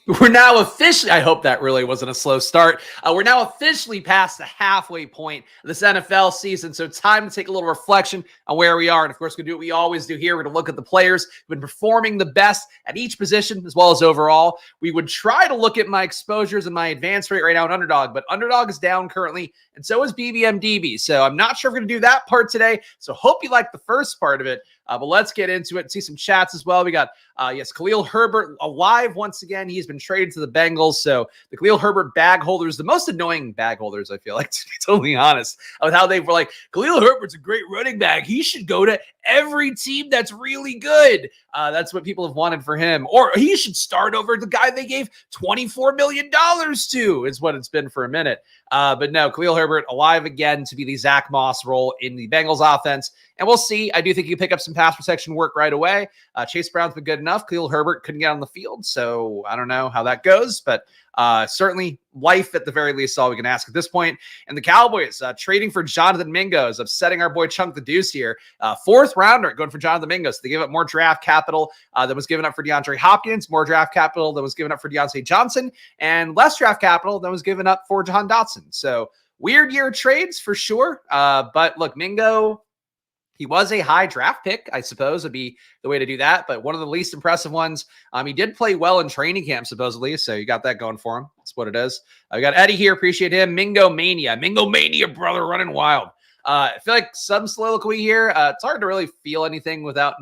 We're now officially, I hope that really wasn't a slow start. We're now officially past the halfway point of this NFL season. So time to take a little reflection on where we are. And of course, we're going to do what we always do here. We're going to look at the players who've been performing the best at each position as well as overall. We would try to look at my exposures and my advance rate right now in Underdog, but Underdog is down currently, and so is BBM V. So I'm not sure if we're going to do that part today. So hope you like the first part of it. But let's get into it and see some chats as well. We got, Khalil Herbert alive once again. He's been traded to the Bengals. So the Khalil Herbert bag holders, the most annoying bag holders, I feel like, to be totally honest, with how they were like, Khalil Herbert's a great running back. He should go to every team that's really good. That's what people have wanted for him. Or he should start over the guy they gave $24 million to, is what it's been for a minute. But no, Khalil Herbert alive again to be the Zach Moss role in the Bengals offense. And we'll see. I do think you pick up some pass protection work right away. Chase Brown's been good enough. Khalil Herbert couldn't get on the field, so I don't know how that goes, but certainly life at the very least is all we can ask at this point. And the Cowboys trading for Jonathan Mingo is upsetting our boy Chunk the Deuce here. Fourth rounder going for Jonathan Mingo. So they gave up more draft capital that was given up for DeAndre Hopkins, more draft capital that was given up for Deontay Johnson, and less draft capital that was given up for Jahan Dotson. So weird year of trades for sure. But look, Mingo, he was a high draft pick, I suppose, would be the way to do that, but one of the least impressive ones. He did play well in training camp, supposedly, so you got that going for him. That's what it is. We got Eddie here. Appreciate him. Mingo Mania, brother, running wild. I feel like some soliloquy here. It's hard to really feel anything without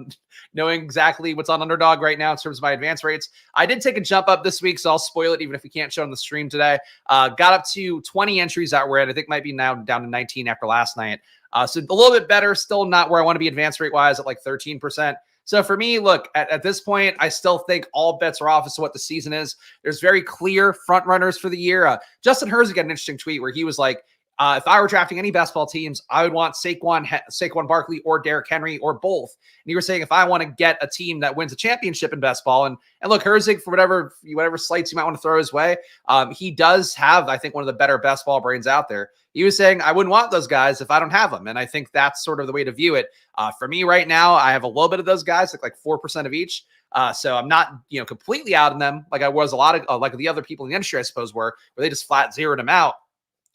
knowing exactly what's on Underdog right now in terms of my advance rates. I did take a jump up this week, so I'll spoil it even if we can't show on the stream today. Got up to 20 entries that we're at. I think might be now down to 19 after last night. So a little bit better, still not where I want to be advance rate wise at like 13%. So for me, look, at this point, I still think all bets are off as to what the season is. There's very clear front runners for the year. Justin Herzig got an interesting tweet where he was like, if I were drafting any basketball teams, I would want Saquon Barkley or Derrick Henry or both. And you were saying if I want to get a team that wins a championship in best ball, and look, Herzig, for whatever slights you might want to throw his way, he does have, I think, one of the better best ball brains out there. He was saying, I wouldn't want those guys if I don't have them. And I think that's sort of the way to view it. For me right now, I have a little bit of those guys, like 4% of each. So I'm not, completely out on them like I was a lot of like the other people in the industry, I suppose, where they just flat zeroed them out.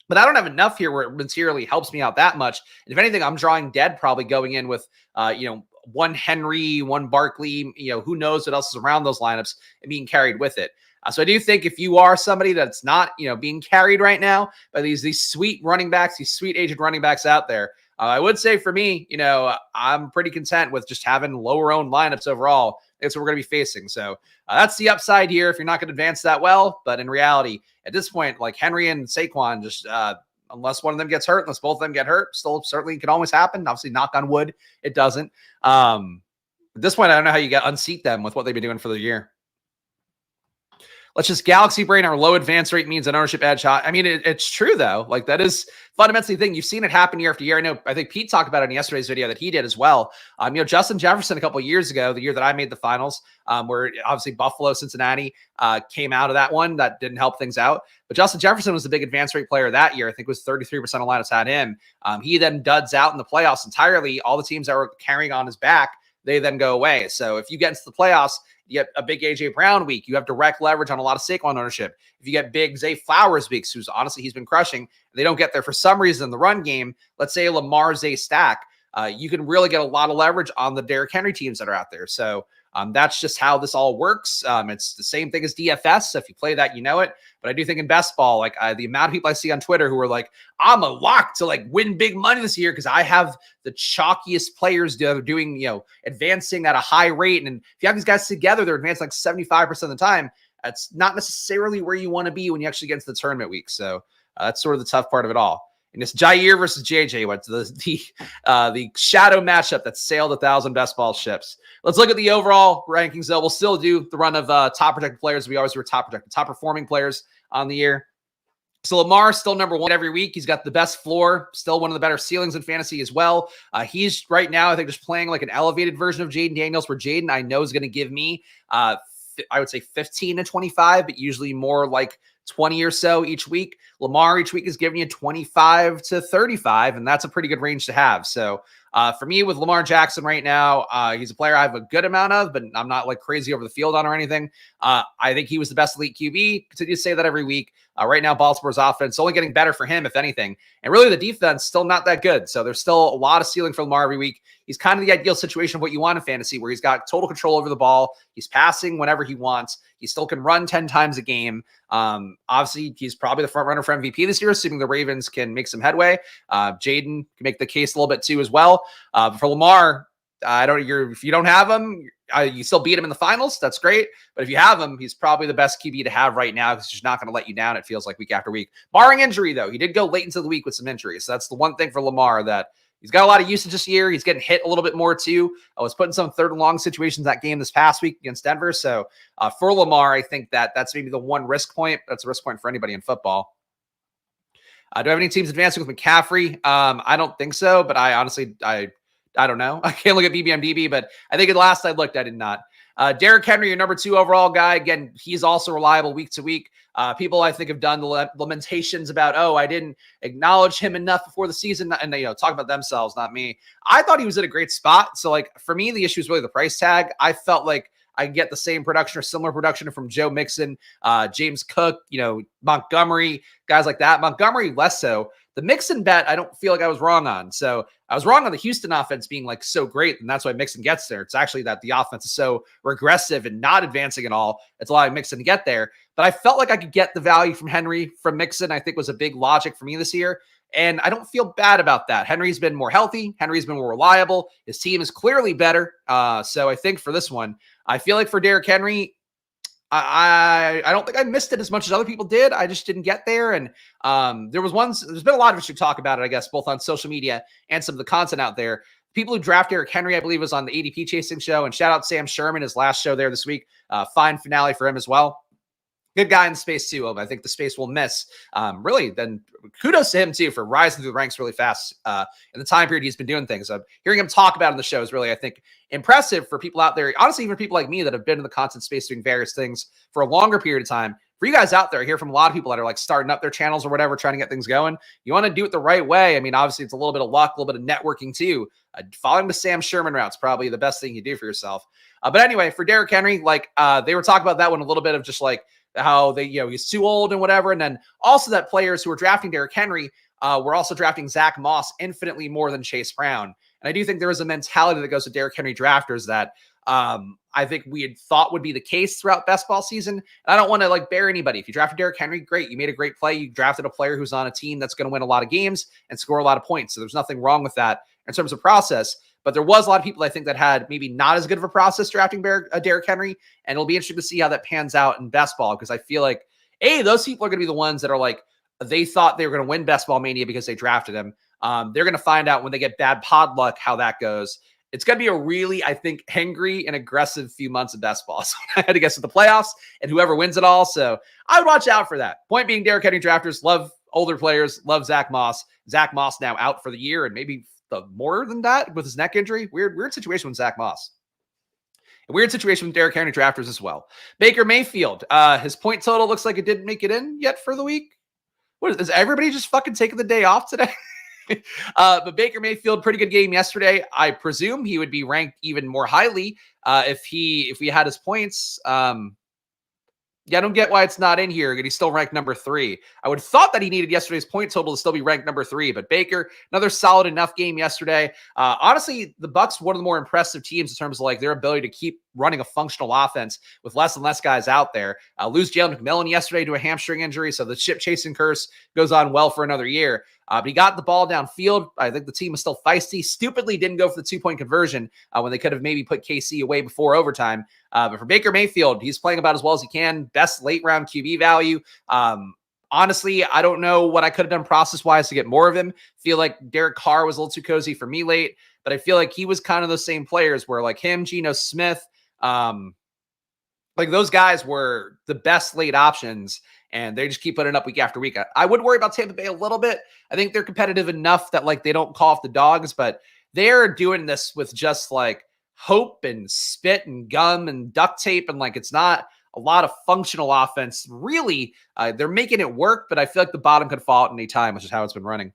But I don't have enough here where it materially helps me out that much. And if anything, I'm drawing dead probably going in with, one Henry, one Barkley, who knows what else is around those lineups and being carried with it. So I do think if you are somebody that's not, being carried right now by these sweet running backs, these sweet aged running backs out there, I would say for me, I'm pretty content with just having lower owned lineups overall. That's what we're going to be facing. So that's the upside here if you're not going to advance that well. But in reality, at this point, like Henry and Saquon, just unless one of them gets hurt, unless both of them get hurt, still certainly can always happen. Obviously, knock on wood, it doesn't. At this point, I don't know how you unseat them with what they've been doing for the year. Let's just galaxy brain our low advance rate means an ownership edge. I mean, it's true, though. Like, that is fundamentally the thing. You've seen it happen year after year. I think Pete talked about it in yesterday's video that he did as well. Justin Jefferson a couple of years ago, the year that I made the finals, where obviously Buffalo, Cincinnati came out of that one. That didn't help things out. But Justin Jefferson was the big advance rate player that year. I think it was 33% of lineups had him. He then duds out in the playoffs entirely. All the teams that were carrying on his back, they then go away. So if you get into the playoffs, you get a big A.J. Brown week. You have direct leverage on a lot of Saquon ownership. If you get big Zay Flowers weeks, who's honestly, he's been crushing, and they don't get there for some reason in the run game, let's say a Lamar Zay stack, you can really get a lot of leverage on the Derrick Henry teams that are out there. So that's just how this all works. It's the same thing as DFS. So if you play that, you know it. But I do think in best ball, like the amount of people I see on Twitter who are like, I'm a lock to like win big money this year because I have the chalkiest players doing, advancing at a high rate. And if you have these guys together, they're advancing like 75% of the time. That's not necessarily where you want to be when you actually get into the tournament week. So that's sort of the tough part of it all. And it's Jair versus JJ, what's the shadow matchup that sailed 1,000 best ball ships. Let's look at the overall rankings, though. We'll still do the run of top projected players. We always do top projected, top performing players on the year. So Lamar still number one every week. He's got the best floor, still one of the better ceilings in fantasy as well. He's right now, I think, just playing like an elevated version of Jaden Daniels, where Jaden I know is going to give me, I would say 15 to 25, but usually more like 20 or so each week. Lamar each week is giving you 25 to 35, and that's a pretty good range to have. So for me, with Lamar Jackson right now, he's a player I have a good amount of, but I'm not like crazy over the field on or anything. I think he was the best elite QB. Continue to say that every week. Right now, Baltimore's offense only getting better for him, if anything. And really, the defense still not that good. So there's still a lot of ceiling for Lamar every week. He's kind of the ideal situation of what you want in fantasy, where he's got total control over the ball. He's passing whenever he wants. He still can run 10 times a game. Obviously, he's probably the front runner for MVP this year, assuming the Ravens can make some headway. Jaden can make the case a little bit too as well. For Lamar, if you don't have him, you still beat him in the finals. That's great. But if you have him, he's probably the best QB to have right now because he's just not going to let you down. It feels like week after week. Barring injury, though, he did go late into the week with some injuries. So that's the one thing for Lamar, that he's got a lot of usage this year. He's getting hit a little bit more too. I was putting some third and long situations that game this past week against Denver. So for Lamar, I think that's maybe the one risk point. That's a risk point for anybody in football. Do I have any teams advancing with McCaffrey? I don't think so, but I honestly don't know. I can't look at BBM VB, but I think at last I looked, I did not. Derrick Henry, your number 2 overall guy. Again, he's also reliable week to week. People I think have done the lamentations about, I didn't acknowledge him enough before the season, and they talk about themselves, not me. I thought he was in a great spot. So like for me, the issue is really the price tag. I felt like I get the same production or similar production from Joe Mixon, James Cook, Montgomery, guys like that. Montgomery less so. The Mixon bet, I don't feel like I was wrong on. So I was wrong on the Houston offense being like so great, and that's why Mixon gets there. It's actually that the offense is so regressive and not advancing at all. It's allowing Mixon to get there. But I felt like I could get the value from Henry from Mixon. I think was a big logic for me this year. And I don't feel bad about that. Henry's been more healthy. Henry's been more reliable. His team is clearly better. So I think for this one, I feel like for Derrick Henry, I don't think I missed it as much as other people did. I just didn't get there. And there's been a lot of us who talk about it, I guess, both on social media and some of the content out there. People who draft Derrick Henry, I believe, was on the ADP chasing show. And shout out Sam Sherman, his last show there this week. Fine finale for him as well. Good guy in the space too. I think the space will miss. Really, then kudos to him too for rising through the ranks really fast in the time period he's been doing things. Hearing him talk about it in the show is really, I think, impressive for people out there. Honestly, even people like me that have been in the content space doing various things for a longer period of time. For you guys out there, I hear from a lot of people that are like starting up their channels or whatever, trying to get things going. You want to do it the right way. I mean, obviously, it's a little bit of luck, a little bit of networking too. Following the Sam Sherman route is probably the best thing you do for yourself. But anyway, for Derrick Henry, like they were talking about that one a little bit of just like how they, he's too old and whatever. And then also that players who were drafting Derrick Henry were also drafting Zach Moss infinitely more than Chase Brown. And I do think there is a mentality that goes with Derrick Henry drafters that I think we had thought would be the case throughout best ball season. And I don't want to like bear anybody. If you drafted Derrick Henry, great. You made a great play. You drafted a player who's on a team that's going to win a lot of games and score a lot of points. So there's nothing wrong with that in terms of process. But there was a lot of people, I think, that had maybe not as good of a process drafting Derrick Henry. And it'll be interesting to see how that pans out in best ball, because I feel like, those people are going to be the ones that are like, they thought they were going to win Best Ball Mania because they drafted him. They're going to find out when they get bad pod luck how that goes. It's going to be a really, I think, angry and aggressive few months of best ball. So I had to guess at the playoffs and whoever wins it all. So I would watch out for that. Point being, Derrick Henry drafters love older players, love Zach Moss. Zach Moss now out for the year and maybe more than that with his neck injury. Weird situation with Zach Moss. A weird situation with Derrick Henry drafters as well. Baker Mayfield, his point total looks like it didn't make it in yet for the week. What is everybody just fucking taking the day off today? But Baker Mayfield, pretty good game yesterday. I presume he would be ranked even more highly if we had his points. I don't get why it's not in here, and he's still ranked number 3. I would have thought that he needed yesterday's point total to still be ranked number 3, but Baker, another solid enough game yesterday. Honestly, the Bucs, one of the more impressive teams in terms of like their ability to keep running a functional offense with less and less guys out there. Lose Jalen McMillan yesterday to a hamstring injury, so the chip chasing curse goes on well for another year. But he got the ball downfield. I think the team was still feisty. Stupidly didn't go for the 2-point conversion when they could have maybe put KC away before overtime. But for Baker Mayfield, he's playing about as well as he can. Best late round QB value. Honestly, I don't know what I could have done process-wise to get more of him. Feel like Derek Carr was a little too cozy for me late, but I feel like he was kind of those same players where like him, Geno Smith, like those guys were the best late options, and they just keep putting it up week after week. I would worry about Tampa Bay a little bit. I think they're competitive enough that like they don't call off the dogs, but they're doing this with just like hope and spit and gum and duct tape, and like it's not a lot of functional offense. Really, they're making it work, but I feel like the bottom could fall at any time, which is how it's been running.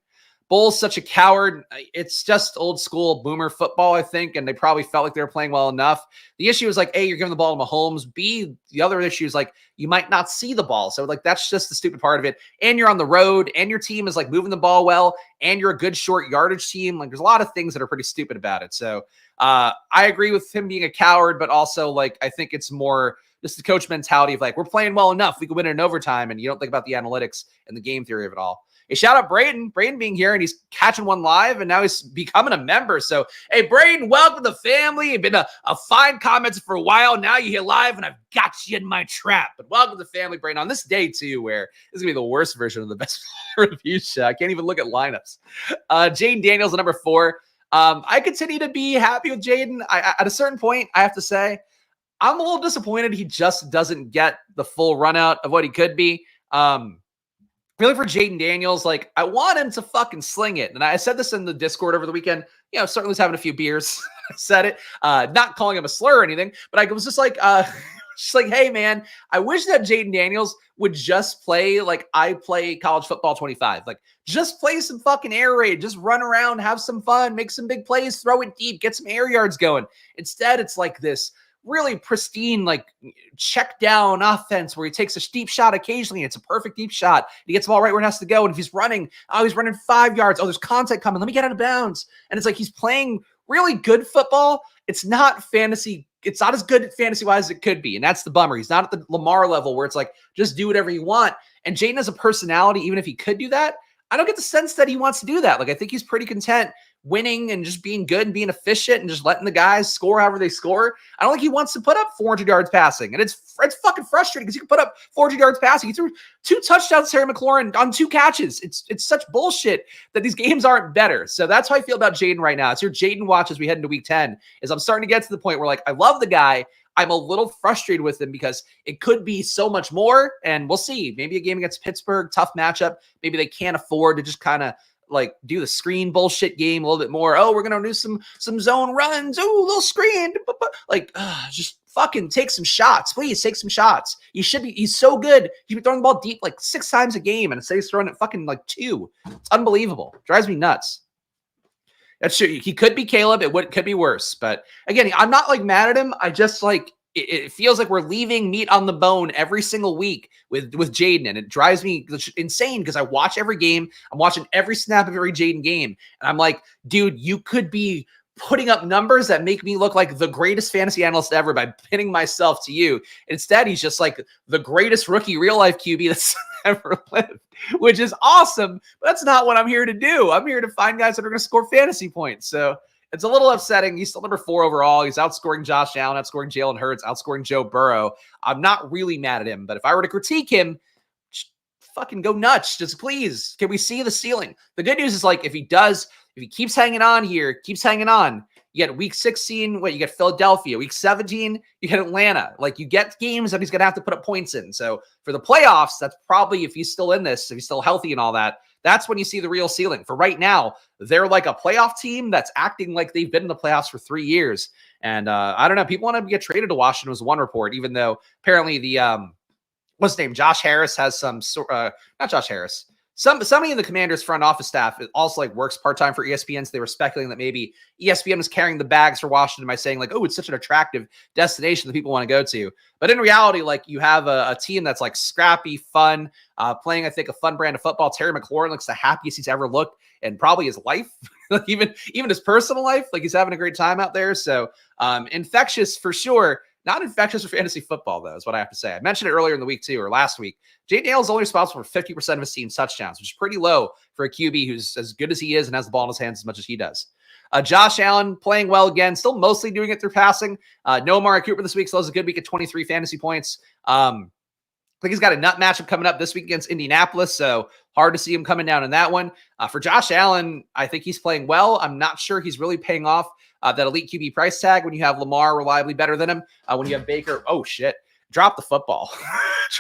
Bull's such a coward. It's just old school boomer football, I think, and they probably felt like they were playing well enough. The issue is like, A, you're giving the ball to Mahomes. B, the other issue is like, you might not see the ball. So like, that's just the stupid part of it. And you're on the road and your team is like moving the ball well and you're a good short yardage team. Like there's a lot of things that are pretty stupid about it. So I agree with him being a coward, but also like, I think it's more just the coach mentality of like, we're playing well enough. We can win it in overtime. And you don't think about the analytics and the game theory of it all. Hey, shout out Braden being here, and he's catching one live, and now he's becoming a member. So, hey, Braden, welcome to the family. You've been a fine commenter for a while. Now you're here live, and I've got you in my trap. But welcome to the family, Braden, on this day, too, where this is going to be the worst version of the best review show. I can't even look at lineups. Jaden Daniels, number 4. I continue to be happy with Jaden. At a certain point, I have to say, I'm a little disappointed he just doesn't get the full run out of what he could be. Really for Jaden Daniels, like I want him to fucking sling it. And I said this in the Discord over the weekend, certainly was having a few beers. I said it, not calling him a slur or anything, but I was just like, hey man, I wish that Jaden Daniels would just play like I play college football 25. Like just play some fucking air raid, just run around, have some fun, make some big plays, throw it deep, get some air yards going. Instead, it's like this really pristine, like check down offense where he takes a deep shot occasionally. It's a perfect deep shot. He gets the ball right where it has to go. And if he's running, he's running 5 yards. Oh, there's contact coming. Let me get out of bounds. And it's like he's playing really good football. It's not fantasy. It's not as good fantasy-wise as it could be. And that's the bummer. He's not at the Lamar level where it's like, just do whatever you want. And Jaden has a personality, even if he could do that. I don't get the sense that he wants to do that. Like, I think he's pretty content winning and just being good and being efficient and just letting the guys score however they score. I don't think he wants to put up 400 yards passing. And it's fucking frustrating because he can put up 400 yards passing. He threw 2 touchdowns to Terry McLaurin on 2 catches. It's such bullshit that these games aren't better. So that's how I feel about Jaden right now. It's your Jaden watch as we head into week 10 is I'm starting to get to the point where like, I love the guy. I'm a little frustrated with him because it could be so much more. And we'll see. Maybe a game against Pittsburgh, tough matchup. Maybe they can't afford to just kind of like do the screen bullshit game a little bit more. Oh, we're going to do some zone runs. Oh, a little screen. Like, just fucking take some shots. Please take some shots. He's so good. He's been throwing the ball deep like 6 times a game. And instead he's throwing it fucking like 2. It's unbelievable. Drives me nuts. That's true. He could be Caleb. It could be worse. But again, I'm not like mad at him. I just like, it feels like we're leaving meat on the bone every single week with Jaden. And it drives me insane because I watch every game. I'm watching every snap of every Jaden game. And I'm like, dude, you could be putting up numbers that make me look like the greatest fantasy analyst ever by pinning myself to you. Instead, he's just like the greatest rookie real life QB that's ever lived, which is awesome. But that's not what I'm here to do. I'm here to find guys that are going to score fantasy points. So it's a little upsetting. He's still number 4 overall. He's outscoring Josh Allen, outscoring Jalen Hurts, outscoring Joe Burrow. I'm not really mad at him, but if I were to critique him, just fucking go nuts. Just please, can we see the ceiling? The good news is like if he keeps hanging on here, keeps hanging on, you get week 16, you get Philadelphia. Week 17, you get Atlanta. Like you get games that he's going to have to put up points in. So for the playoffs, that's probably if he's still in this, if he's still healthy and all that, that's when you see the real ceiling. For right now, they're like a playoff team that's acting like they've been in the playoffs for 3 years. And I don't know. People want to get traded to Washington was one report, even though apparently the, what's his name? Josh Harris has some, not Josh Harris. Somebody in the Commanders front office staff also like works part-time for ESPN. So they were speculating that maybe ESPN was carrying the bags for Washington by saying like, oh, it's such an attractive destination that people want to go to. But in reality, like you have a team that's like scrappy, fun, playing, I think, a fun brand of football. Terry McLaurin looks the happiest he's ever looked in probably his life, even his personal life. Like he's having a great time out there. So infectious for sure. Not infectious for fantasy football, though, is what I have to say. I mentioned it earlier in the week, too, or last week. Jaden Daniels is only responsible for 50% of his team's touchdowns, which is pretty low for a QB who's as good as he is and has the ball in his hands as much as he does. Josh Allen playing well again, still mostly doing it through passing. No Amari Cooper this week, so it was a good week at 23 fantasy points. I think he's got a nut matchup coming up this week against Indianapolis, so hard to see him coming down in that one. For Josh Allen, I think he's playing well. I'm not sure he's really paying off that elite QB price tag when you have Lamar reliably better than him. When you have Baker, oh shit, drop the football.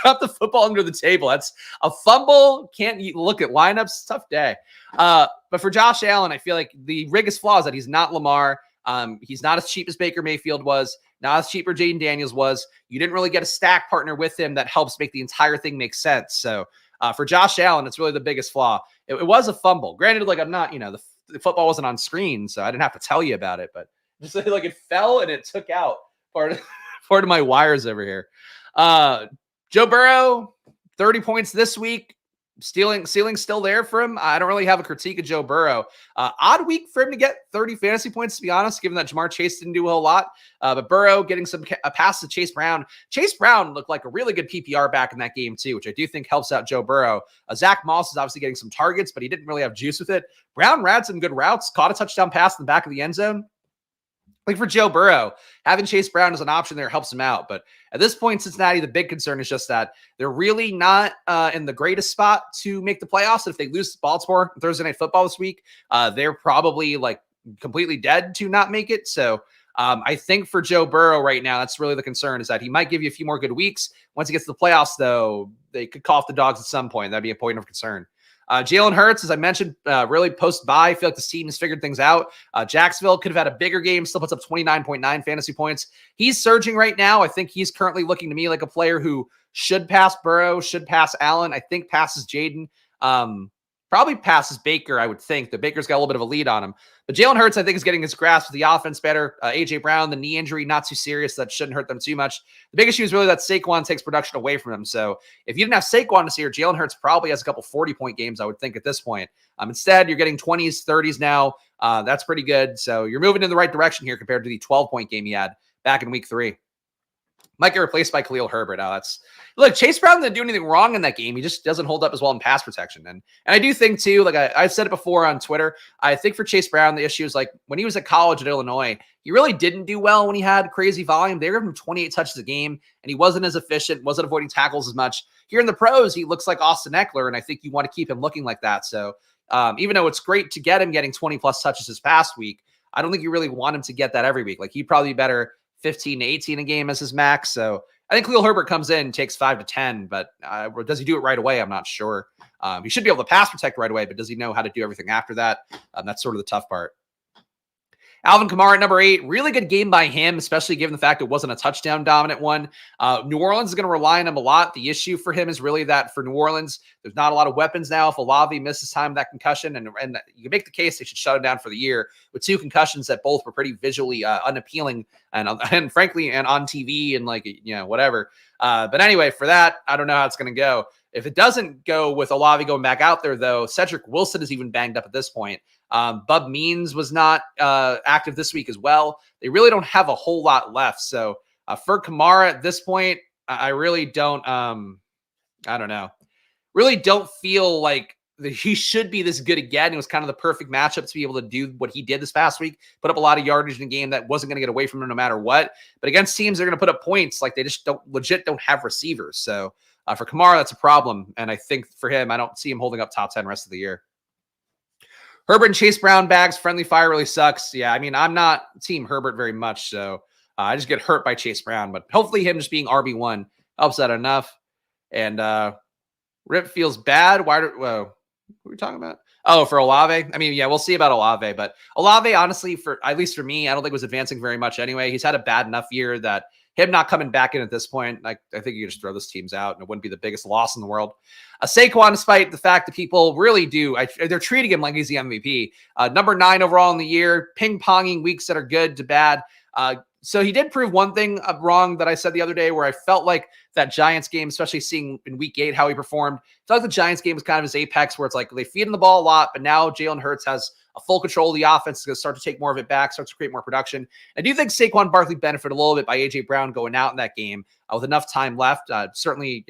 Drop the football under the table. That's a fumble. Can't look at lineups. Tough day. But for Josh Allen, I feel like the biggest flaw is that he's not Lamar. He's not as cheap as Baker Mayfield was, not as cheap as Jaden Daniels was. You didn't really get a stack partner with him that helps make the entire thing make sense. So for Josh Allen, it's really the biggest flaw. It was a fumble. Granted, like I'm not, the football wasn't on screen, so I didn't have to tell you about it, but just like it fell and it took out part of my wires over here. Joe Burrow, 30 points this week. Ceiling still there for him. I don't really have a critique of Joe Burrow. Odd week for him to get 30 fantasy points, to be honest, given that Jamar Chase didn't do a whole lot. But Burrow getting some pass to Chase Brown. Chase Brown looked like a really good PPR back in that game too, which I do think helps out Joe Burrow. Zach Moss is obviously getting some targets, but he didn't really have juice with it. Brown ran some good routes, caught a touchdown pass in the back of the end zone. Like for Joe Burrow, having Chase Brown as an option there helps him out. But at this point, Cincinnati, the big concern is just that they're really not in the greatest spot to make the playoffs. If they lose to Baltimore on Thursday Night Football this week, they're probably like completely dead to not make it. So I think for Joe Burrow right now, that's really the concern, is that he might give you a few more good weeks. Once he gets to the playoffs, though, they could cough the dogs at some point. That'd be a point of concern. Jalen Hurts, as I mentioned, really post-bye. I feel like this team has figured things out. Jacksonville could have had a bigger game, still puts up 29.9 fantasy points. He's surging right now. I think he's currently looking to me like a player who should pass Burrow, should pass Allen. I think passes Jaden. Probably passes Baker, I would think. The Baker's got a little bit of a lead on him. But Jalen Hurts, I think, is getting his grasp of the offense better. A.J. Brown, the knee injury, not too serious. That shouldn't hurt them too much. The big issue is really that Saquon takes production away from him. So if you didn't have Saquon this year, Jalen Hurts probably has a couple 40-point games, I would think, at this point. Instead, you're getting 20s, 30s now. That's pretty good. So you're moving in the right direction here compared to the 12-point game he had back in week 3. Might get replaced by Khalil Herbert. Look, Chase Brown didn't do anything wrong in that game. He just doesn't hold up as well in pass protection. And I do think too, like I've said it before on Twitter, I think for Chase Brown, the issue is like when he was at college at Illinois, he really didn't do well when he had crazy volume. They gave him 28 touches a game and he wasn't as efficient, wasn't avoiding tackles as much. Here in the pros, he looks like Austin Eckler, and I think you want to keep him looking like that. So even though it's great to get him getting 20 plus touches this past week, I don't think you really want him to get that every week. Like he'd probably be better 15 to 18 a game as his max. So I think Khalil Herbert comes in, takes 5 to 10, but does he do it right away? I'm not sure. He should be able to pass protect right away, but does he know how to do everything after that? That's sort of the tough part. Alvin Kamara at number 8, really good game by him, especially given the fact it wasn't a touchdown dominant one. New Orleans is going to rely on him a lot. The issue for him is really that for New Orleans, there's not a lot of weapons now. If Olave misses time with that concussion, and you can make the case they should shut him down for the year with 2 concussions that both were pretty visually unappealing and frankly, and on TV and whatever. But anyway, for that, I don't know how it's going to go. If it doesn't go with Olave going back out there, though, Cedric Wilson is even banged up at this point. Bub Means was not active this week as well. They really don't have a whole lot left. So for Kamara at this point, I really don't, I don't know, really don't feel like he should be this good again. It was kind of the perfect matchup to be able to do what he did this past week, put up a lot of yardage in a game that wasn't going to get away from him no matter what. But against teams, they're going to put up points, like they just don't have receivers. So for Kamara, that's a problem. And I think for him, I don't see him holding up top 10 rest of the year. Herbert and Chase Brown bags, friendly fire really sucks. Yeah, I mean, I'm not team Herbert very much, so I just get hurt by Chase Brown. But hopefully him just being RB1 helps that enough. And Rip feels bad. Whoa, what are we talking about? Oh, for Olave? I mean, yeah, we'll see about Olave. But Olave, honestly, at least for me, I don't think was advancing very much anyway. He's had a bad enough year that him not coming back in at this point, I think you could just throw those teams out and it wouldn't be the biggest loss in the world. Saquon, despite the fact that people really they're treating him like he's the MVP. Number 9 overall in the year, ping-ponging weeks that are good to bad. So he did prove one thing wrong that I said the other day, where I felt like that Giants game, especially seeing in week 8 how he performed, I felt like the Giants game was kind of his apex, where it's like they feed him the ball a lot, but now Jalen Hurts has a full control of the offense, is going to start to take more of it back, starts to create more production. I do think Saquon Barkley benefited a little bit by A.J. Brown going out in that game with enough time left. Certainly,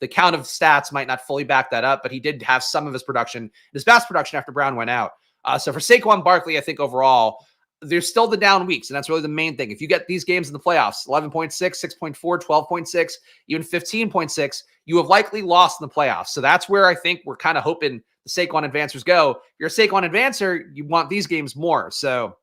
the count of stats might not fully back that up, but he did have some of his production, his best production after Brown went out. So for Saquon Barkley, I think overall, there's still the down weeks, and that's really the main thing. If you get these games in the playoffs, 11.6, 6.4, 12.6, even 15.6, you have likely lost in the playoffs. So that's where I think we're kind of hoping the Saquon advancers go. If you're a Saquon advancer, you want these games more. So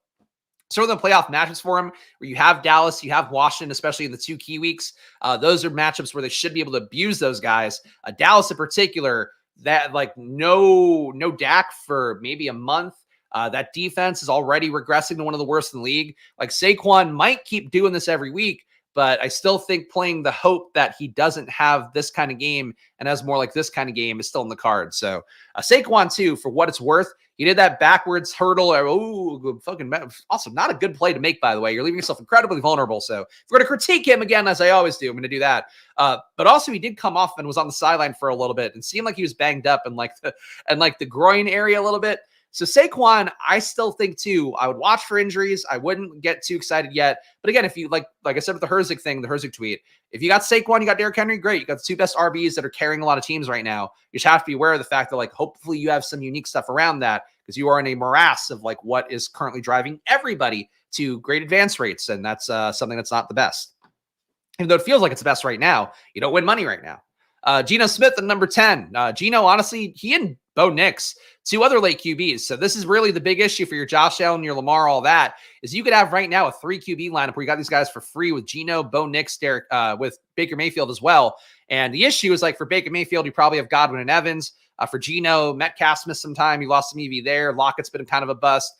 sort of the playoff matchups for him, where you have Dallas, you have Washington, especially in the 2 key weeks. Those are matchups where they should be able to abuse those guys. Dallas in particular, that like no Dak for maybe a month. That defense is already regressing to one of the worst in the league. Like Saquon might keep doing this every week, but I still think playing the hope that he doesn't have this kind of game and has more like this kind of game is still in the cards. So Saquon too, for what it's worth, he did that backwards hurdle. Oh, fucking awesome. Not a good play to make, by the way. You're leaving yourself incredibly vulnerable. So if we're going to critique him again, as I always do, I'm going to do that. But also he did come off and was on the sideline for a little bit and seemed like he was banged up in like the groin area a little bit. So Saquon, I still think too, I would watch for injuries. I wouldn't get too excited yet. But again, if you like I said with the Herzig thing, the Herzig tweet, if you got Saquon, you got Derrick Henry, great. You got the two best RBs that are carrying a lot of teams right now. You just have to be aware of the fact that like, hopefully you have some unique stuff around that because you are in a morass of like what is currently driving everybody to great advance rates. And that's something that's not the best. Even though it feels like it's the best right now, you don't win money right now. Geno Smith at number 10. Geno, honestly, he and Bo Nix, two other late QBs. So this is really the big issue for your Josh Allen, your Lamar, all that, is you could have right now a 3 QB lineup where you got these guys for free with Geno, Bo Nix, Derek, with Baker Mayfield as well. And the issue is like for Baker Mayfield, you probably have Godwin and Evans. For Geno, Metcalf missed some time. You lost some EV there. Lockett's been kind of a bust.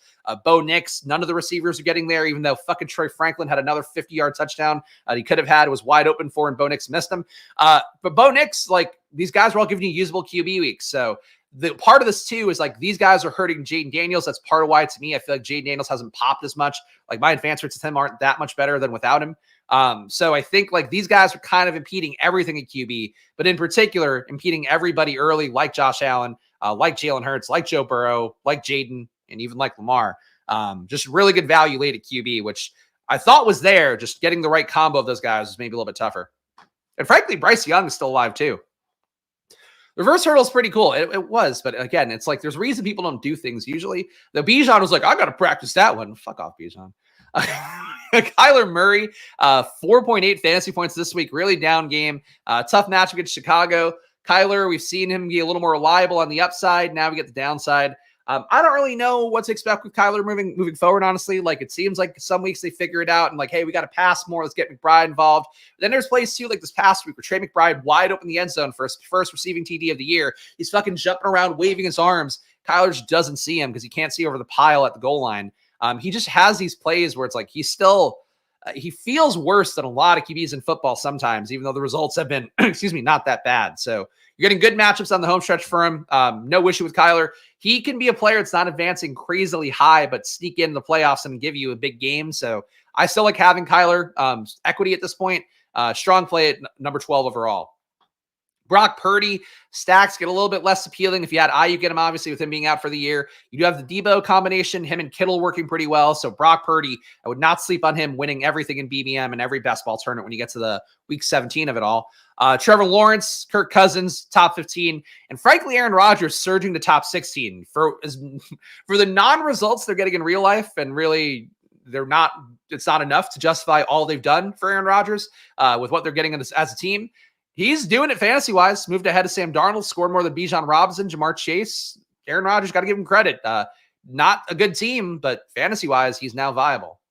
Bo Nix, none of the receivers are getting there, even though fucking Troy Franklin had another 50-yard touchdown he could have had. It was wide open for, and Bo Nix missed him. But Bo Nix, like, these guys are all giving you usable QB weeks. So the part of this, too, is, like, these guys are hurting Jaden Daniels. That's part of why, to me, I feel like Jaden Daniels hasn't popped as much. Like, my advance rates with him aren't that much better than without him. So I think, like, these guys are kind of impeding everything at QB, but in particular, impeding everybody early, like Josh Allen, like Jalen Hurts, like Joe Burrow, like Jaden, and even like Lamar. Just really good value late at QB, which I thought was there. Just getting the right combo of those guys was maybe a little bit tougher. And frankly, Bryce Young is still alive too. Reverse hurdle is pretty cool. It was, but again, it's like there's a reason people don't do things usually. The Bijan was like, I got to practice that one. Fuck off, Bijan. Kyler Murray, 4.8 fantasy points this week. Really down game. Tough match against Chicago. Kyler, we've seen him be a little more reliable on the upside. Now we get the downside. I don't really know what to expect with Kyler moving forward, honestly. Like, it seems like some weeks they figure it out and like, hey, we got to pass more. Let's get McBride involved. But then there's plays too, like this past week where Trey McBride wide open the end zone for his first receiving TD of the year. He's fucking jumping around, waving his arms. Kyler just doesn't see him because he can't see over the pile at the goal line. He just has these plays where it's like he's still he feels worse than a lot of QBs in football sometimes, even though the results have been, not that bad. So you're getting good matchups on the home stretch for him. No issue with Kyler. He can be a player that's not advancing crazily high, but sneak in the playoffs and give you a big game. So I still like having Kyler equity at this point. Strong play at number 12 overall. Brock Purdy, stacks get a little bit less appealing. If you had Ayuk, get him obviously with him being out for the year. You do have the Debo combination, him and Kittle working pretty well. So Brock Purdy, I would not sleep on him winning everything in BBM and every best ball tournament when you get to the week 17 of it all. Trevor Lawrence, Kirk Cousins, top 15. And frankly, Aaron Rodgers surging to top 16. For the non-results they're getting in real life, and really it's not enough to justify all they've done for Aaron Rodgers with what they're getting as a team. He's doing it fantasy-wise. Moved ahead of Sam Darnold, scored more than Bijan Robinson, Jamar Chase. Aaron Rodgers, got to give him credit. Not a good team, but fantasy-wise, he's now viable.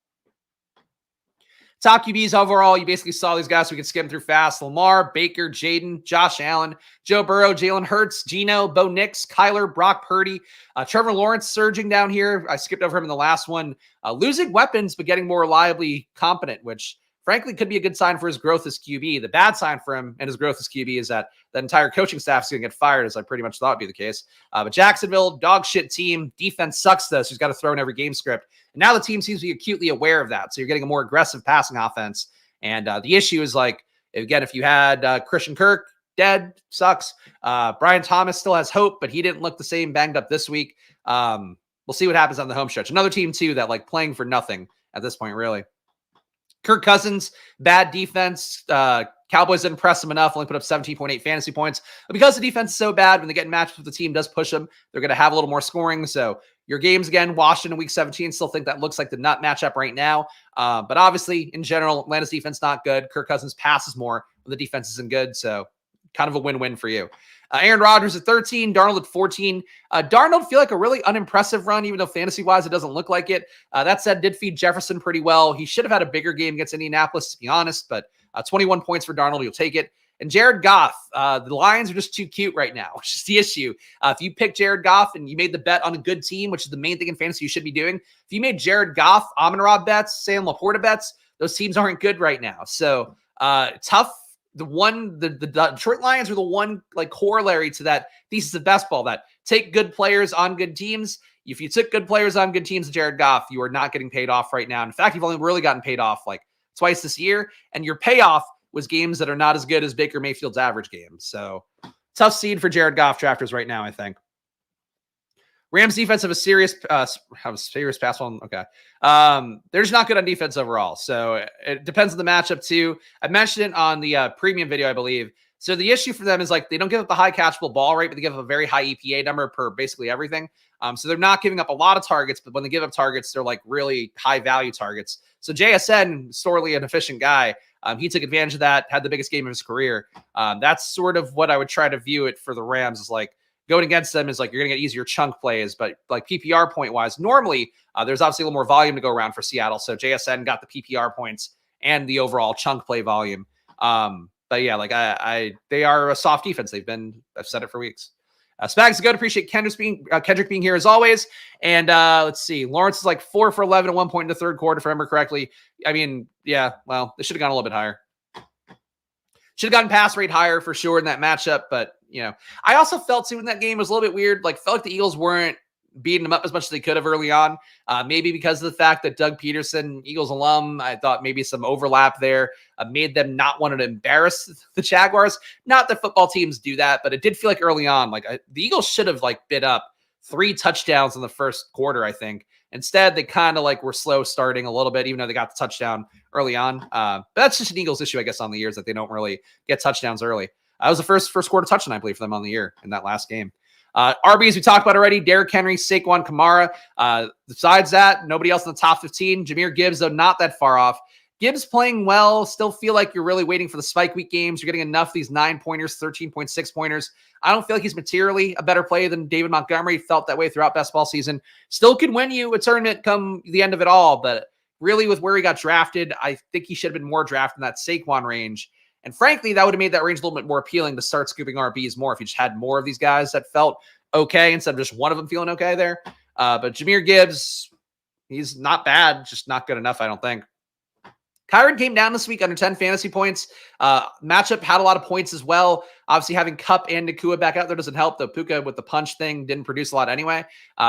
Top QBs overall, you basically saw these guys we could skim through fast. Lamar, Baker, Jaden, Josh Allen, Joe Burrow, Jalen Hurts, Geno, Bo Nix, Kyler, Brock Purdy. Trevor Lawrence surging down here. I skipped over him in the last one. Losing weapons, but getting more reliably competent, which frankly could be a good sign for his growth as QB. The bad sign for him and his growth as QB is that the entire coaching staff is going to get fired, as I pretty much thought would be the case. But Jacksonville, dog shit team. Defense sucks, though, so he's got to throw in every game script. And now the team seems to be acutely aware of that. So you're getting a more aggressive passing offense. And the issue is, like, again, if you had Christian Kirk, dead, sucks. Brian Thomas still has hope, but he didn't look the same banged up this week. We'll see what happens on the home stretch. Another team, too, that, like, playing for nothing at this point, really. Kirk Cousins, bad defense. Cowboys didn't press him enough, only put up 17.8 fantasy points. But because the defense is so bad, when they get in matchups with the team does push them, they're going to have a little more scoring. So your games, again, Washington week 17, still think that looks like the nut matchup right now. But obviously, in general, Atlanta's defense not good. Kirk Cousins passes more when the defense isn't good. So kind of a win-win for you. Aaron Rodgers at 13, Darnold at 14. Darnold feel like a really unimpressive run, even though fantasy-wise it doesn't look like it. That said, did feed Jefferson pretty well. He should have had a bigger game against Indianapolis, to be honest, but 21 points for Darnold, you'll take it. And Jared Goff, the Lions are just too cute right now, which is the issue. If you pick Jared Goff and you made the bet on a good team, which is the main thing in fantasy you should be doing, if you made Jared Goff, Amon-Ra bets, Sam Laporta bets, those teams aren't good right now. So tough. The Detroit Lions are the one like corollary to that thesis of best ball, that take good players on good teams. If you took good players on good teams, Jared Goff, you are not getting paid off right now. In fact, you've only really gotten paid off like twice this year, and your payoff was games that are not as good as Baker Mayfield's average games. So tough seed for Jared Goff drafters right now, I think. Rams defense have a serious pass on. Okay. They're just not good on defense overall. So it depends on the matchup too. I mentioned it on the premium video, I believe. So the issue for them is like they don't give up the high catchable ball rate, but they give up a very high EPA number per basically everything. So they're not giving up a lot of targets, but when they give up targets, they're like really high value targets. So JSN, sorely an efficient guy. He took advantage of that, had the biggest game of his career. That's sort of what I would try to view it for the Rams, is like going against them is like you're going to get easier chunk plays, but like PPR point wise, normally there's obviously a little more volume to go around for Seattle. So JSN got the PPR points and the overall chunk play volume. But yeah, like they are a soft defense. I've said it for weeks. Spags is good. Appreciate Kendrick being here as always. And let's see. Lawrence is like 4 for 11 at one point in the third quarter, if I remember correctly. I mean, yeah, well, they should have gone a little bit higher. Should have gotten pass rate higher for sure in that matchup. But, you know, I also felt too in that game was a little bit weird. Like, felt like the Eagles weren't beating them up as much as they could have early on. Maybe because of the fact that Doug Peterson, Eagles alum, I thought maybe some overlap there made them not want to embarrass the Jaguars. Not that football teams do that, but it did feel like early on, like the Eagles should have like bid up 3 touchdowns in the first quarter, I think. Instead, they kind of like were slow starting a little bit, even though they got the touchdown early on. But that's just an Eagles issue, I guess, on the years that they don't really get touchdowns early. That was the first quarter touchdown, I believe, for them on the year in that last game. RBs we talked about already, Derrick Henry, Saquon, Kamara. Besides that, nobody else in the top 15. Jahmyr Gibbs, though, not that far off. Gibbs playing well. Still feel like you're really waiting for the spike week games. You're getting enough of these 9-pointers, 13.6 pointers. I don't feel like he's materially a better player than David Montgomery. Felt that way throughout best ball season. Still could win you a tournament come the end of it all, but really with where he got drafted, I think he should have been more drafted in that Saquon range. And frankly, that would have made that range a little bit more appealing to start scooping RBs more if you just had more of these guys that felt okay instead of just one of them feeling okay there. But Jahmyr Gibbs, he's not bad, just not good enough, I don't think. Kyron came down this week under 10 fantasy points. Matchup had a lot of points as well. Obviously, having Kupp and Nakua back out there doesn't help, though Puka with the punch thing didn't produce a lot anyway.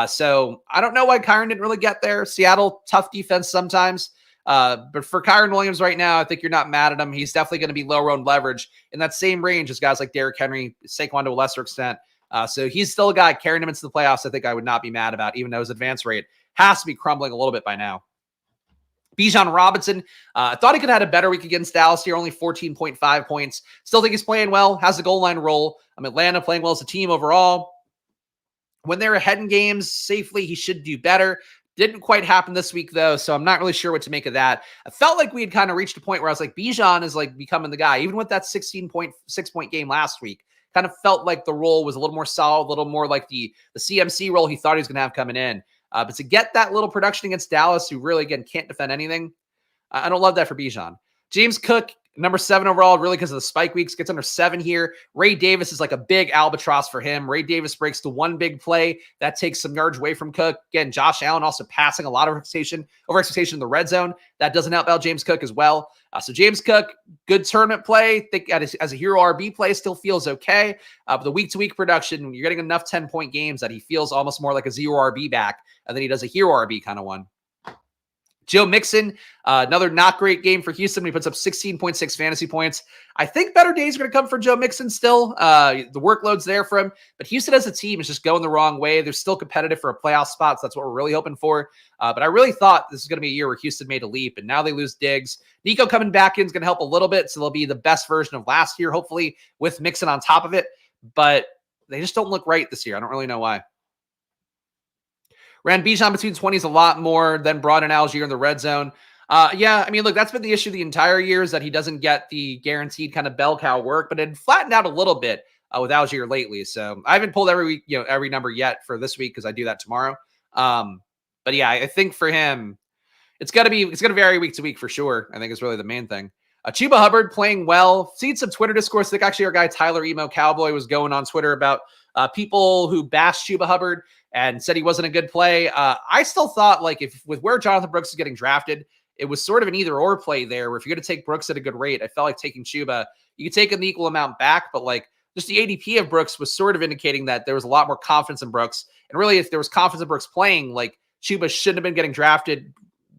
So I don't know why Kyron didn't really get there. Seattle, tough defense sometimes. But for Kyron Williams right now, I think you're not mad at him. He's definitely going to be lower owned leverage in that same range as guys like Derrick Henry, Saquon to a lesser extent. So he's still a guy carrying him into the playoffs. I think I would not be mad about, even though his advance rate has to be crumbling a little bit by now. Bijan Robinson, I thought he could have had a better week against Dallas here, only 14.5 points. Still think he's playing well, has a goal line role. Atlanta playing well as a team overall. When they're ahead in games safely, he should do better. Didn't quite happen this week, though, so I'm not really sure what to make of that. I felt like we had kind of reached a point where I was like, Bijan is like becoming the guy. Even with that 16.6-point game last week, kind of felt like the role was a little more solid, a little more like the CMC role he thought he was going to have coming in. But to get that little production against Dallas, who really, again, can't defend anything, I don't love that for Bijan. James Cook, number 7 overall, really because of the spike weeks, gets under 7 here. Ray Davis is like a big albatross for him. Ray Davis breaks to one big play. That takes some yards away from Cook. Again, Josh Allen also passing a lot of expectation in the red zone. That doesn't help out James Cook as well. So James Cook, good tournament play. Think as a hero RB play, still feels okay. But the week-to-week production, you're getting enough 10-point games that he feels almost more like a 0 RB back than he does a hero RB kind of one. Joe Mixon, another not great game for Houston. He puts up 16.6 fantasy points. I think better days are going to come for Joe Mixon still. The workload's there for him. But Houston as a team is just going the wrong way. They're still competitive for a playoff spot, so that's what we're really hoping for. But I really thought this was going to be a year where Houston made a leap, and now they lose Diggs. Nico coming back in is going to help a little bit, so they'll be the best version of last year, hopefully, with Mixon on top of it. But they just don't look right this year. I don't really know why. Ran Bijan between 20s a lot more than brought in Algier in the red zone. Yeah, I mean, look, that's been the issue the entire year is that he doesn't get the guaranteed kind of bell cow work, but it flattened out a little bit with Algier lately. So I haven't pulled every number yet for this week because I do that tomorrow. But yeah, I think for him, it's going to vary week to week for sure. I think is really the main thing. Chuba Hubbard playing well. Seen some Twitter discourse. I think actually our guy Tyler Emo Cowboy was going on Twitter about people who bashed Chuba Hubbard and said he wasn't a good play. I still thought like if with where Jonathan Brooks is getting drafted, it was sort of an either or play there where if you're going to take Brooks at a good rate, I felt like taking Chuba, you could take an equal amount back, but like just the ADP of Brooks was sort of indicating that there was a lot more confidence in Brooks. And really, if there was confidence in Brooks playing, like Chuba shouldn't have been getting drafted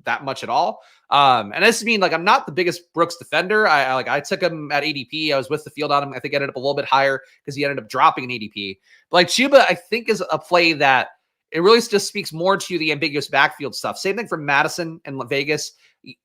that much at all. And this mean like I'm not the biggest Brooks defender. I took him at ADP. I was with the field on him. I think I ended up a little bit higher because he ended up dropping an ADP. But like Chuba, I think is a play that it really just speaks more to the ambiguous backfield stuff. Same thing for Madison and Vegas.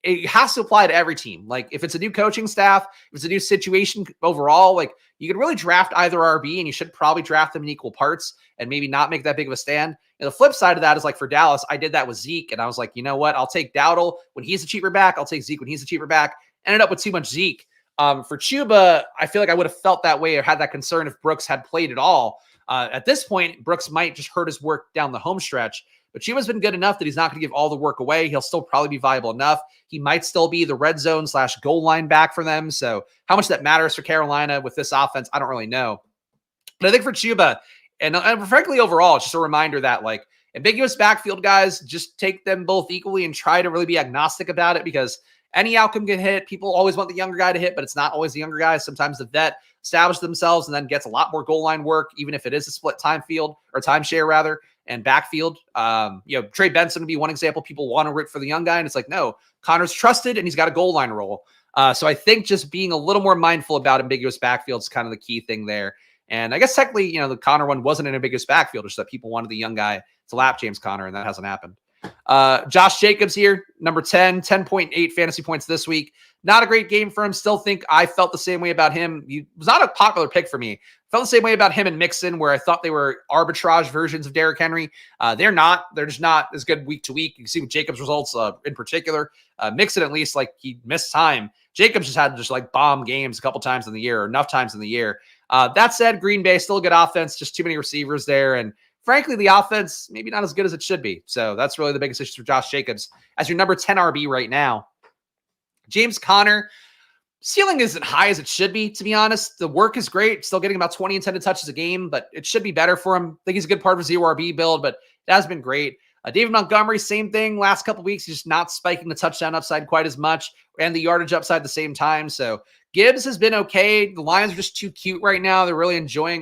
It has to apply to every team. Like if it's a new coaching staff, if it's a new situation overall, like you could really draft either RB and you should probably draft them in equal parts and maybe not make that big of a stand. And the flip side of that is like for Dallas, I did that with Zeke and I was like, you know what? I'll take Dowdle when he's a cheaper back. I'll take Zeke when he's a cheaper back. Ended up with too much Zeke. For Chuba, I feel like I would have felt that way or had that concern if Brooks had played at all. At this point, Brooks might just hurt his work down the home stretch. But Chuba's been good enough that he's not going to give all the work away. He'll still probably be viable enough. He might still be the red zone / goal line back for them. So how much that matters for Carolina with this offense, I don't really know. But I think for Chuba, and frankly overall, it's just a reminder that like ambiguous backfield guys, just take them both equally and try to really be agnostic about it because any outcome can hit. People always want the younger guy to hit, but it's not always the younger guy. Sometimes the vet establishes themselves and then gets a lot more goal line work, even if it is a split time field or timeshare rather. And backfield, Trey Benson would be one example. People want to root for the young guy, and it's like, no, Connor's trusted, and he's got a goal line role. So I think just being a little more mindful about ambiguous backfield is kind of the key thing there. And I guess technically, the Connor one wasn't an ambiguous backfield, just that people wanted the young guy to lap James Conner, and that hasn't happened. Josh Jacobs here, number 10, 10.8 fantasy points this week. Not a great game for him. Still think I felt the same way about him. He was not a popular pick for me. Felt the same way about him and Mixon, where I thought they were arbitrage versions of Derrick Henry. They're not. They're just not as good week to week. You can see with Jacobs' results in particular. Mixon, at least, like he missed time. Jacobs just had like bomb games a couple times in the year, or enough times in the year. That said, Green Bay still a good offense. Just too many receivers there, and frankly, the offense maybe not as good as it should be. So that's really the biggest issue for Josh Jacobs as your number 10 RB right now. James Conner, ceiling isn't high as it should be, to be honest. The work is great. Still getting about 20 intended touches a game, but it should be better for him. I think he's a good part of a zero RB build, but it has been great. David Montgomery, same thing. Last couple weeks, he's just not spiking the touchdown upside quite as much and the yardage upside at the same time. So Gibbs has been okay. The Lions are just too cute right now. They're really enjoying,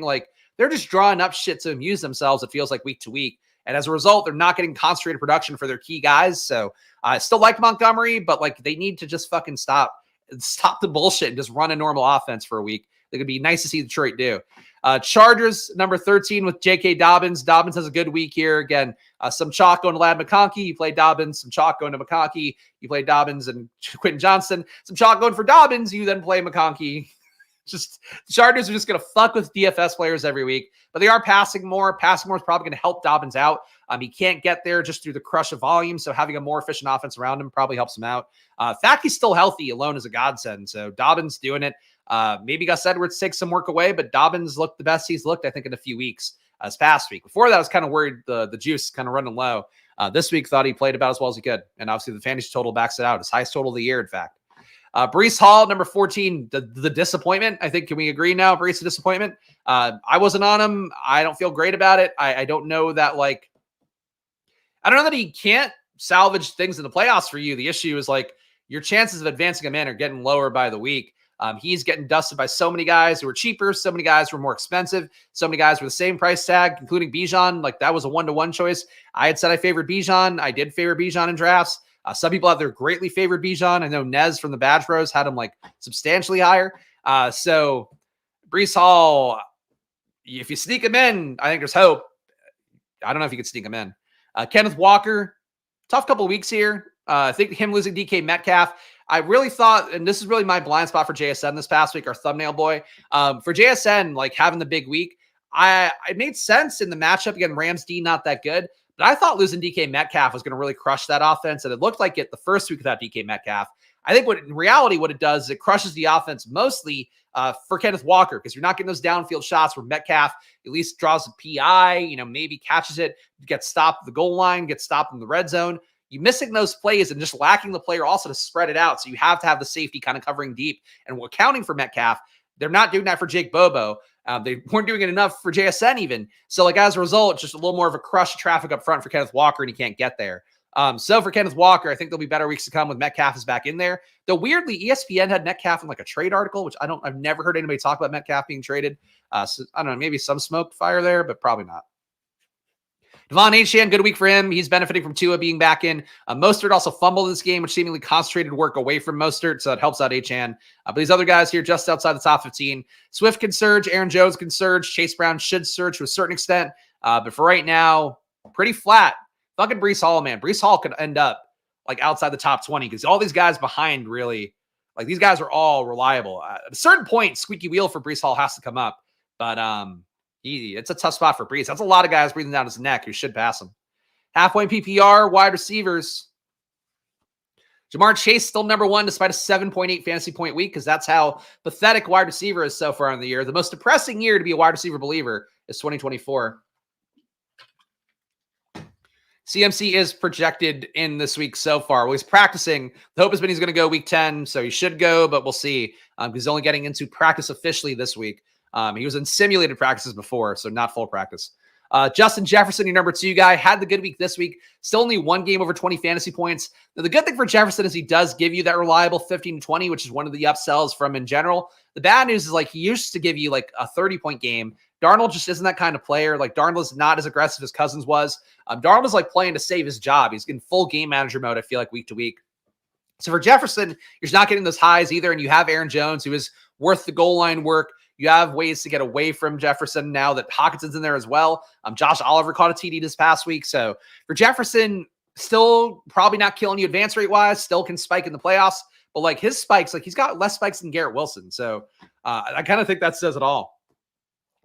they're just drawing up shit to amuse themselves, it feels like, week to week. And as a result, they're not getting concentrated production for their key guys. So I still like Montgomery, but they need to just fucking stop the bullshit and just run a normal offense for a week. It could be nice to see Detroit do. Chargers, number 13 with J.K. Dobbins. Dobbins has a good week here. Again, some chalk going to Lad McConkey. You play Dobbins. Some chalk going to McConkey. You play Dobbins and Quentin Johnson. Some chalk going for Dobbins. You then play McConkey. Just the Chargers are just going to fuck with DFS players every week, but they are passing more. Passing more is probably going to help Dobbins out. He can't get there just through the crush of volume, so having a more efficient offense around him probably helps him out. Fact he's still healthy alone is a godsend, so Dobbins doing it. Maybe Gus Edwards takes some work away, but Dobbins looked the best he's looked, I think, in a few weeks this past week. Before that, I was kind of worried the juice kind of running low. This week, thought he played about as well as he could, and obviously the fantasy total backs it out. His highest total of the year, in fact. Breece Hall, number 14, the disappointment. I think, can we agree now? Breece, a disappointment. I wasn't on him. I don't feel great about it. I don't know that, I don't know that he can't salvage things in the playoffs for you. The issue is, your chances of advancing him in are getting lower by the week. He's getting dusted by so many guys who were cheaper, so many guys who were more expensive, so many guys with the same price tag, including Bijan. That was a 1-to-1 choice. I had said I favored Bijan. I did favor Bijan in drafts. Some people out there greatly favored Bijan. I know Nez from the Badge Bros had him substantially higher. So Breece Hall, if you sneak him in, I think there's hope. I don't know if you could sneak him in. Kenneth Walker, tough couple of weeks here. I think him losing DK Metcalf, I really thought, and this is really my blind spot for JSN this past week, our thumbnail boy. For JSN, having the big week, it made sense in the matchup. Again, Rams D not that good. But I thought losing DK Metcalf was going to really crush that offense, and it looked like it the first week without DK Metcalf. I think in reality, what it does is it crushes the offense mostly for Kenneth Walker, because you're not getting those downfield shots where Metcalf at least draws a PI, maybe catches it, gets stopped at the goal line, gets stopped in the red zone. you missing those plays and just lacking the player also to spread it out. So you have to have the safety kind of covering deep and accounting for Metcalf. They're not doing that for Jake Bobo. They weren't doing it enough for JSN even. So like as a result, just a little more of a crush of traffic up front for Kenneth Walker, and he can't get there. So for Kenneth Walker, I think there'll be better weeks to come with Metcalf is back in there. Though weirdly, ESPN had Metcalf in like a trade article, which I've never heard anybody talk about Metcalf being traded. So I don't know, maybe some smoke fire there, but probably not. Devon Achane, good week for him. He's benefiting from Tua being back in. Mostert also fumbled in this game, which seemingly concentrated work away from Mostert, so it helps out Achane. But these other guys here just outside the top 15. Swift can surge. Aaron Jones can surge. Chase Brown should surge to a certain extent. But for right now, pretty flat. Fucking Breece Hall, man. Breece Hall could end up like outside the top 20 because all these guys behind really, like these guys are all reliable. At a certain point, squeaky wheel for Breece Hall has to come up. But it's a tough spot for Breece. That's a lot of guys breathing down his neck who should pass him. Halfway PPR, wide receivers. Jamar Chase still number one despite a 7.8 fantasy point week because that's how pathetic wide receiver is so far in the year. The most depressing year to be a wide receiver believer is 2024. CMC is projected in this week so far. Well, he's practicing. The hope has been he's going to go week 10, so he should go, but we'll see. He's only getting into practice officially this week. He was in simulated practices before, so not full practice. Justin Jefferson, your number 2 guy, had the good week this week. Still only one game over 20 fantasy points. Now, the good thing for Jefferson is he does give you that reliable 15 to 20, which is one of the upsells from in general. The bad news is like he used to give you like a 30-point game. Darnold just isn't that kind of player. Like Darnold is not as aggressive as Cousins was. Darnold is like playing to save his job. He's in full game manager mode, I feel like, week to week. So for Jefferson, you're not getting those highs either. And you have Aaron Jones, who is worth the goal line work. You have ways to get away from Jefferson now that Hawkinson's in there as well. Josh Oliver caught a TD this past week. So for Jefferson, still probably not killing you advance rate wise, still can spike in the playoffs. But like his spikes, like he's got less spikes than Garrett Wilson. So I kind of think that says it all.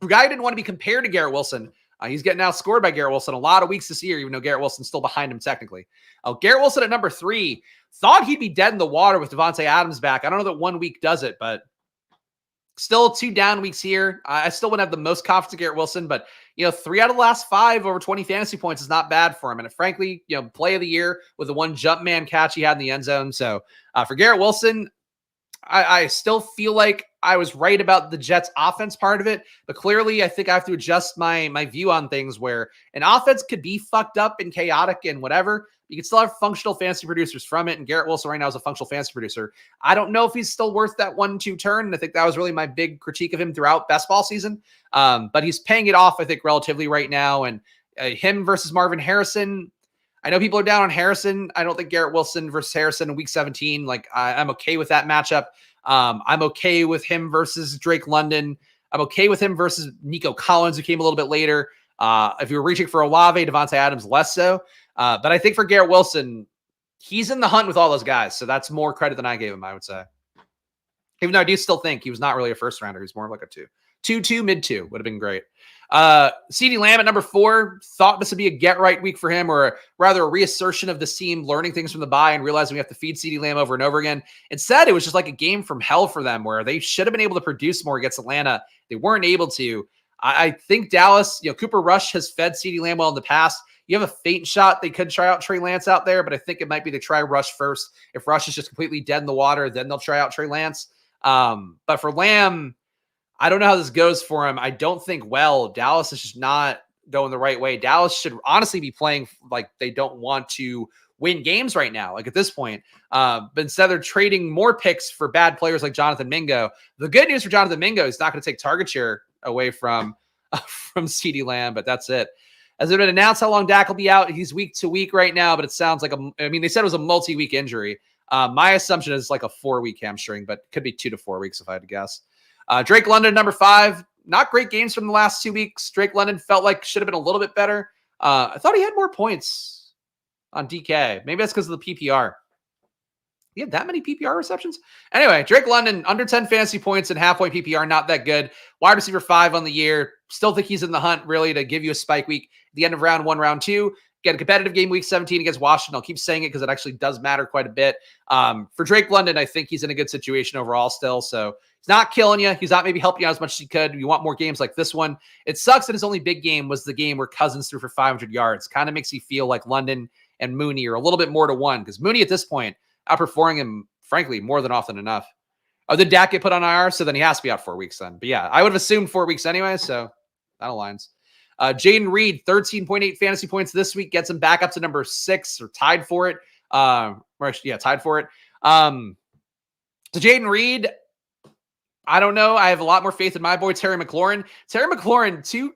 A guy who didn't want to be compared to Garrett Wilson, he's getting outscored by Garrett Wilson a lot of weeks this year, even though Garrett Wilson's still behind him technically. Garrett Wilson at number 3, thought he'd be dead in the water with Devontae Adams back. I don't know that 1 week does it, but still 2 down weeks here. I still wouldn't have the most confidence in Garrett Wilson, but 3 out of the last 5 over 20 fantasy points is not bad for him. And frankly, play of the year with the one jump man catch he had in the end zone. So for Garrett Wilson, I still feel like I was right about the Jets offense part of it, but clearly I think I have to adjust my view on things where an offense could be fucked up and chaotic and whatever. You can still have functional fantasy producers from it, and Garrett Wilson right now is a functional fantasy producer. I don't know if he's still worth that 1-2 turn, and I think that was really my big critique of him throughout best ball season. But he's paying it off, I think, relatively right now, and him versus Marvin Harrison, I know people are down on Harrison. I don't think Garrett Wilson versus Harrison in week 17. Like I'm okay with that matchup. I'm okay with him versus Drake London. I'm okay with him versus Nico Collins, who came a little bit later. If you're reaching for Olave, Devontae Adams, less so. But I think for Garrett Wilson, he's in the hunt with all those guys. So that's more credit than I gave him, I would say. Even though I do still think he was not really a first rounder. He's more of like a 2, mid 2 would have been great. CeeDee Lamb at number 4, thought this would be a get right week for him, or rather a reassertion of this team learning things from the bye and realizing we have to feed CeeDee Lamb over and over again. Instead, it was just like a game from hell for them where they should have been able to produce more against Atlanta. They weren't able to. I think Dallas, Cooper Rush has fed CeeDee Lamb well in the past. You have a faint shot they could try out Trey Lance out there, but I think it might be to try Rush first. If Rush is just completely dead in the water, then they'll try out Trey Lance. But for Lamb, I don't know how this goes for him. I don't think Dallas is just not going the right way. Dallas should honestly be playing like they don't want to win games right now, like at this point. But instead they're trading more picks for bad players like Jonathan Mingo. The good news for Jonathan Mingo is not going to take target share away from CeeDee Lamb, but that's it. Has it been announced how long Dak will be out? He's week to week right now, but it sounds like they said it was a multi-week injury. My assumption is like a 4-week hamstring, but could be 2 to 4 weeks if I had to guess. Drake London, number 5. Not great games from the last 2 weeks. Drake London felt like should have been a little bit better. I thought he had more points on DK. Maybe that's because of the PPR. He had that many PPR receptions? Anyway, Drake London, under 10 fantasy points and halfway PPR, not that good. Wide receiver 5 on the year. Still think he's in the hunt, really, to give you a spike week at the end of round 1, round 2. Get a competitive game week 17 against Washington. I'll keep saying it because it actually does matter quite a bit. For Drake London, I think he's in a good situation overall still. So he's not killing you. He's not maybe helping you out as much as he could. You want more games like this one. It sucks that his only big game was the game where Cousins threw for 500 yards. Kind of makes you feel like London and Mooney are a little bit more to one, because Mooney at this point outperforming him, frankly, more than often enough. Oh, did Dak get put on IR? So then he has to be out 4 weeks then. But yeah, I would have assumed 4 weeks anyway, so that aligns. Jaden Reed, 13.8 fantasy points this week, gets him back up to number 6 or tied for it. Tied for it. So Jaden Reed, I don't know. I have a lot more faith in my boy, Terry McLaurin. Terry McLaurin, two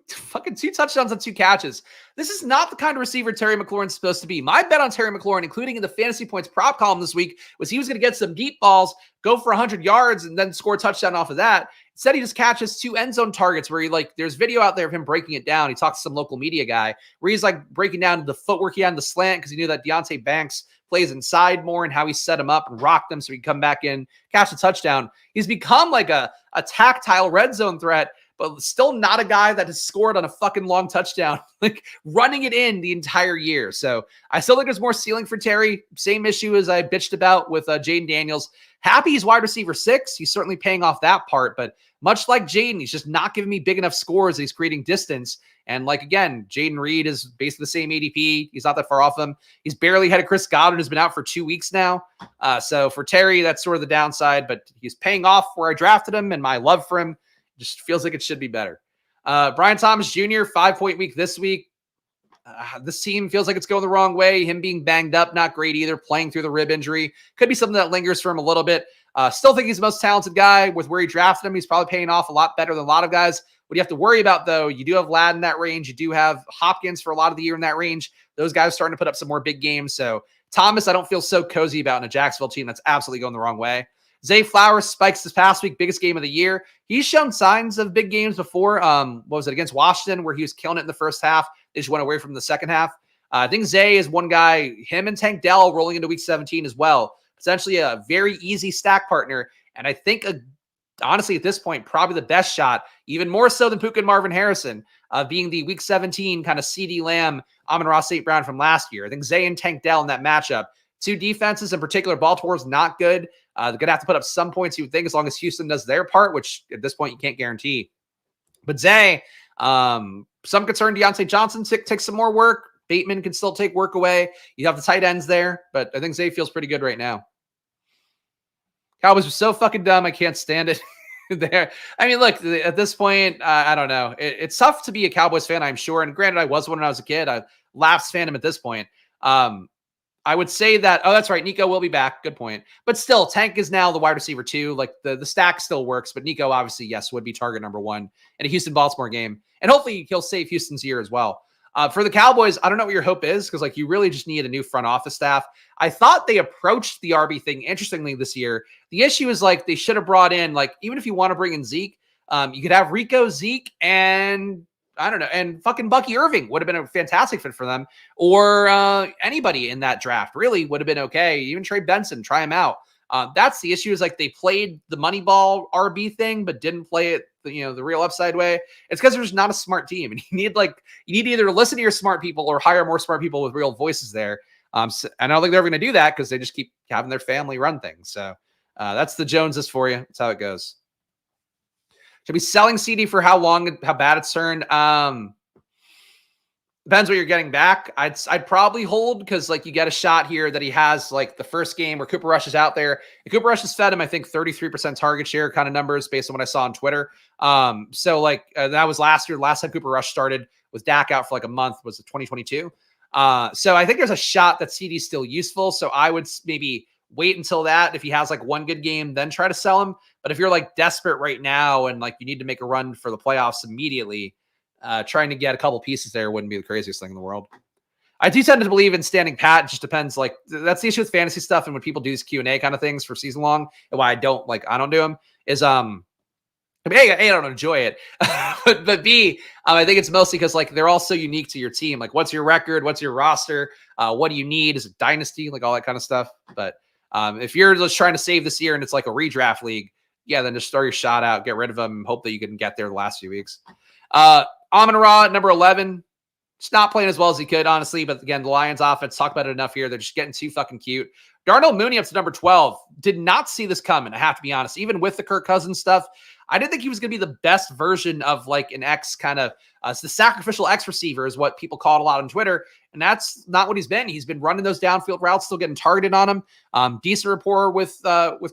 touchdowns and 2 catches. This is not the kind of receiver Terry McLaurin's supposed to be. My bet on Terry McLaurin, including in the fantasy points prop column this week, was he was going to get some deep balls, go for 100 yards, and then score a touchdown off of that. Instead, he just catches 2 end zone targets where there's video out there of him breaking it down. He talks to some local media guy where he's breaking down the footwork he had in the slant because he knew that Deonte Banks plays inside more and how he set him up and rocked them so he can come back in, catch a touchdown. He's become a tactile red zone threat, but still not a guy that has scored on a fucking long touchdown, running it in the entire year. So I still think there's more ceiling for Terry. Same issue as I bitched about with Jaden Daniels. Happy he's wide receiver 6. He's certainly paying off that part, but much like Jaden, he's just not giving me big enough scores. He's creating distance. And again, Jaden Reed is basically the same ADP. He's not that far off him. He's barely had a Chris Godwin, who's been out for 2 weeks now. So for Terry, that's sort of the downside, but he's paying off where I drafted him, and my love for him just feels like it should be better. Brian Thomas Jr., 5-point week this week. This team feels like it's going the wrong way. Him being banged up, not great either, playing through the rib injury. Could be something that lingers for him a little bit. Still think he's the most talented guy. With where he drafted him, he's probably paying off a lot better than a lot of guys. What you have to worry about, though, you do have Ladd in that range. You do have Hopkins for a lot of the year in that range. Those guys are starting to put up some more big games. So Thomas, I don't feel so cozy about in a Jacksonville team that's absolutely going the wrong way. Zay Flowers spikes this past week, biggest game of the year. He's shown signs of big games before. What was it, against Washington, where he was killing it in the first half. They just went away from the second half. I think Zay is one guy, him and Tank Dell rolling into week 17 as well. Essentially a very easy stack partner. And I think, honestly, at this point, probably the best shot, even more so than Puka and Marvin Harrison, being the week 17 kind of CeeDee Lamb, Amon-Ra St. Brown from last year. I think Zay and Tank Dell in that matchup. 2 defenses in particular, Baltimore's not good. They're going to have to put up some points, you would think, as long as Houston does their part, which at this point you can't guarantee. But Zay, some concern Deontay Johnson takes some more work. Bateman can still take work away. You have the tight ends there, but I think Zay feels pretty good right now. Cowboys are so fucking dumb. I can't stand it. There. I mean, look, at this point, I don't know. It's tough to be a Cowboys fan, I'm sure. And granted, I was one when I was a kid. I lapsed fandom at this point. I would say that, oh, that's right, Nico will be back. Good point. But still, Tank is now the wide receiver 2. The stack still works, but Nico obviously, yes, would be target number 1 in a Houston-Baltimore game. And hopefully he'll save Houston's year as well. For the Cowboys, I don't know what your hope is, because you really just need a new front office staff. I thought they approached the RB thing interestingly this year. The issue is they should have brought in, even if you want to bring in Zeke, you could have Rico, Zeke, and I don't know, and fucking Bucky Irving would have been a fantastic fit for them, or anybody in that draft really would have been okay. Even Trey Benson, try him out. That's the issue, is they played the Moneyball RB thing, but didn't play it, the real upside way. It's because there's not a smart team, and you need to either listen to your smart people or hire more smart people with real voices there. So, and I don't think they're going to do that because they just keep having their family run things. So that's the Joneses for you. That's how it goes. Should be selling CD for how long, how bad it's turned. Depends what you're getting back. I'd probably hold, because you get a shot here that he has the first game where Cooper Rush is out there. And Cooper Rush has fed him, I think, 33% target share kind of numbers based on what I saw on Twitter. So that was last year. Last time Cooper Rush started with Dak out for a month was 2022. So I think there's a shot that CD's still useful. So I would maybe wait until that. If he has one good game, then try to sell him. But if you're desperate right now and you need to make a run for the playoffs immediately, trying to get a couple pieces there wouldn't be the craziest thing in the world. I do tend to believe in standing pat. It just depends. That's the issue with fantasy stuff. And when people do these Q&A kind of things for season long, and why I don't do them is, A, I don't enjoy it, but B, I think it's mostly because they're all so unique to your team. What's your record? What's your roster? What do you need? Is it dynasty? All that kind of stuff. But if you're just trying to save this year and it's a redraft league, yeah, then just throw your shot out, get rid of them, hope that you can get there the last few weeks. Amon-Ra, number 11, just not playing as well as he could, honestly. But again, the Lions offense, talk about it enough here. They're just getting too fucking cute. Darnell Mooney up to number 12. Did not see this coming, I have to be honest. Even with the Kirk Cousins stuff, I didn't think he was going to be the best version of like an X kind of, the sacrificial X receiver is what people call it a lot on Twitter. And that's not what he's been. He's been running those downfield routes, still getting targeted on him. Decent rapport with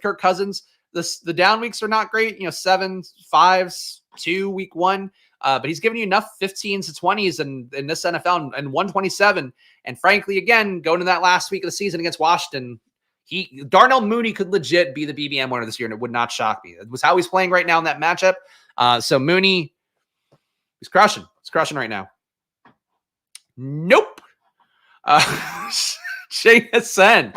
Kirk Cousins. The down weeks are not great, 7, 5s, 2 week 1. But he's giving you enough 15s to 20s in this NFL and 127. And frankly, again, going to that last week of the season against Washington, Darnell Mooney could legit be the BBM winner this year, and it would not shock me. It was how he's playing right now in that matchup. So Mooney, he's crushing. He's crushing right now. Nope. JSN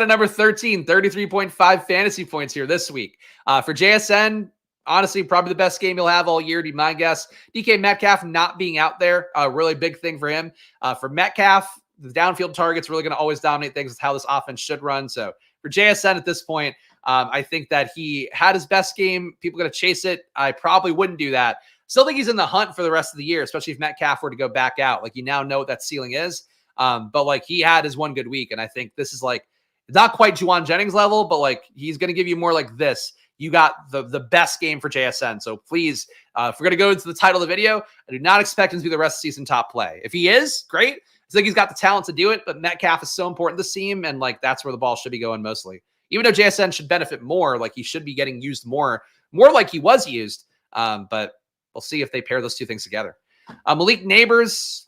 at number 13, 33.5 fantasy points here this week. For JSN, honestly, probably the best game he'll have all year, to be my guess. DK Metcalf not being out there, a really big thing for him. For Metcalf, the downfield target's really going to always dominate things with how this offense should run. So for JSN at this point, I think that he had his best game. People are going to chase it. I probably wouldn't do that. Still think he's in the hunt for the rest of the year, especially if Metcalf were to go back out. Like, you now know what that ceiling is. But like, he had his one good week. And I think this is like, not quite Juwan Jennings level, but like, he's going to give you more like this. You got the best game for JSN. So please, if we're going to go into the title of the video, I do not expect him to be the rest of the season top play. If he is, great. I think he's got the talent to do it, but Metcalf is so important to see him, and like, that's where the ball should be going mostly. Even though JSN should benefit more, like, he should be getting used more like he was used. But we'll see if they pair those two things together. Malik Neighbors,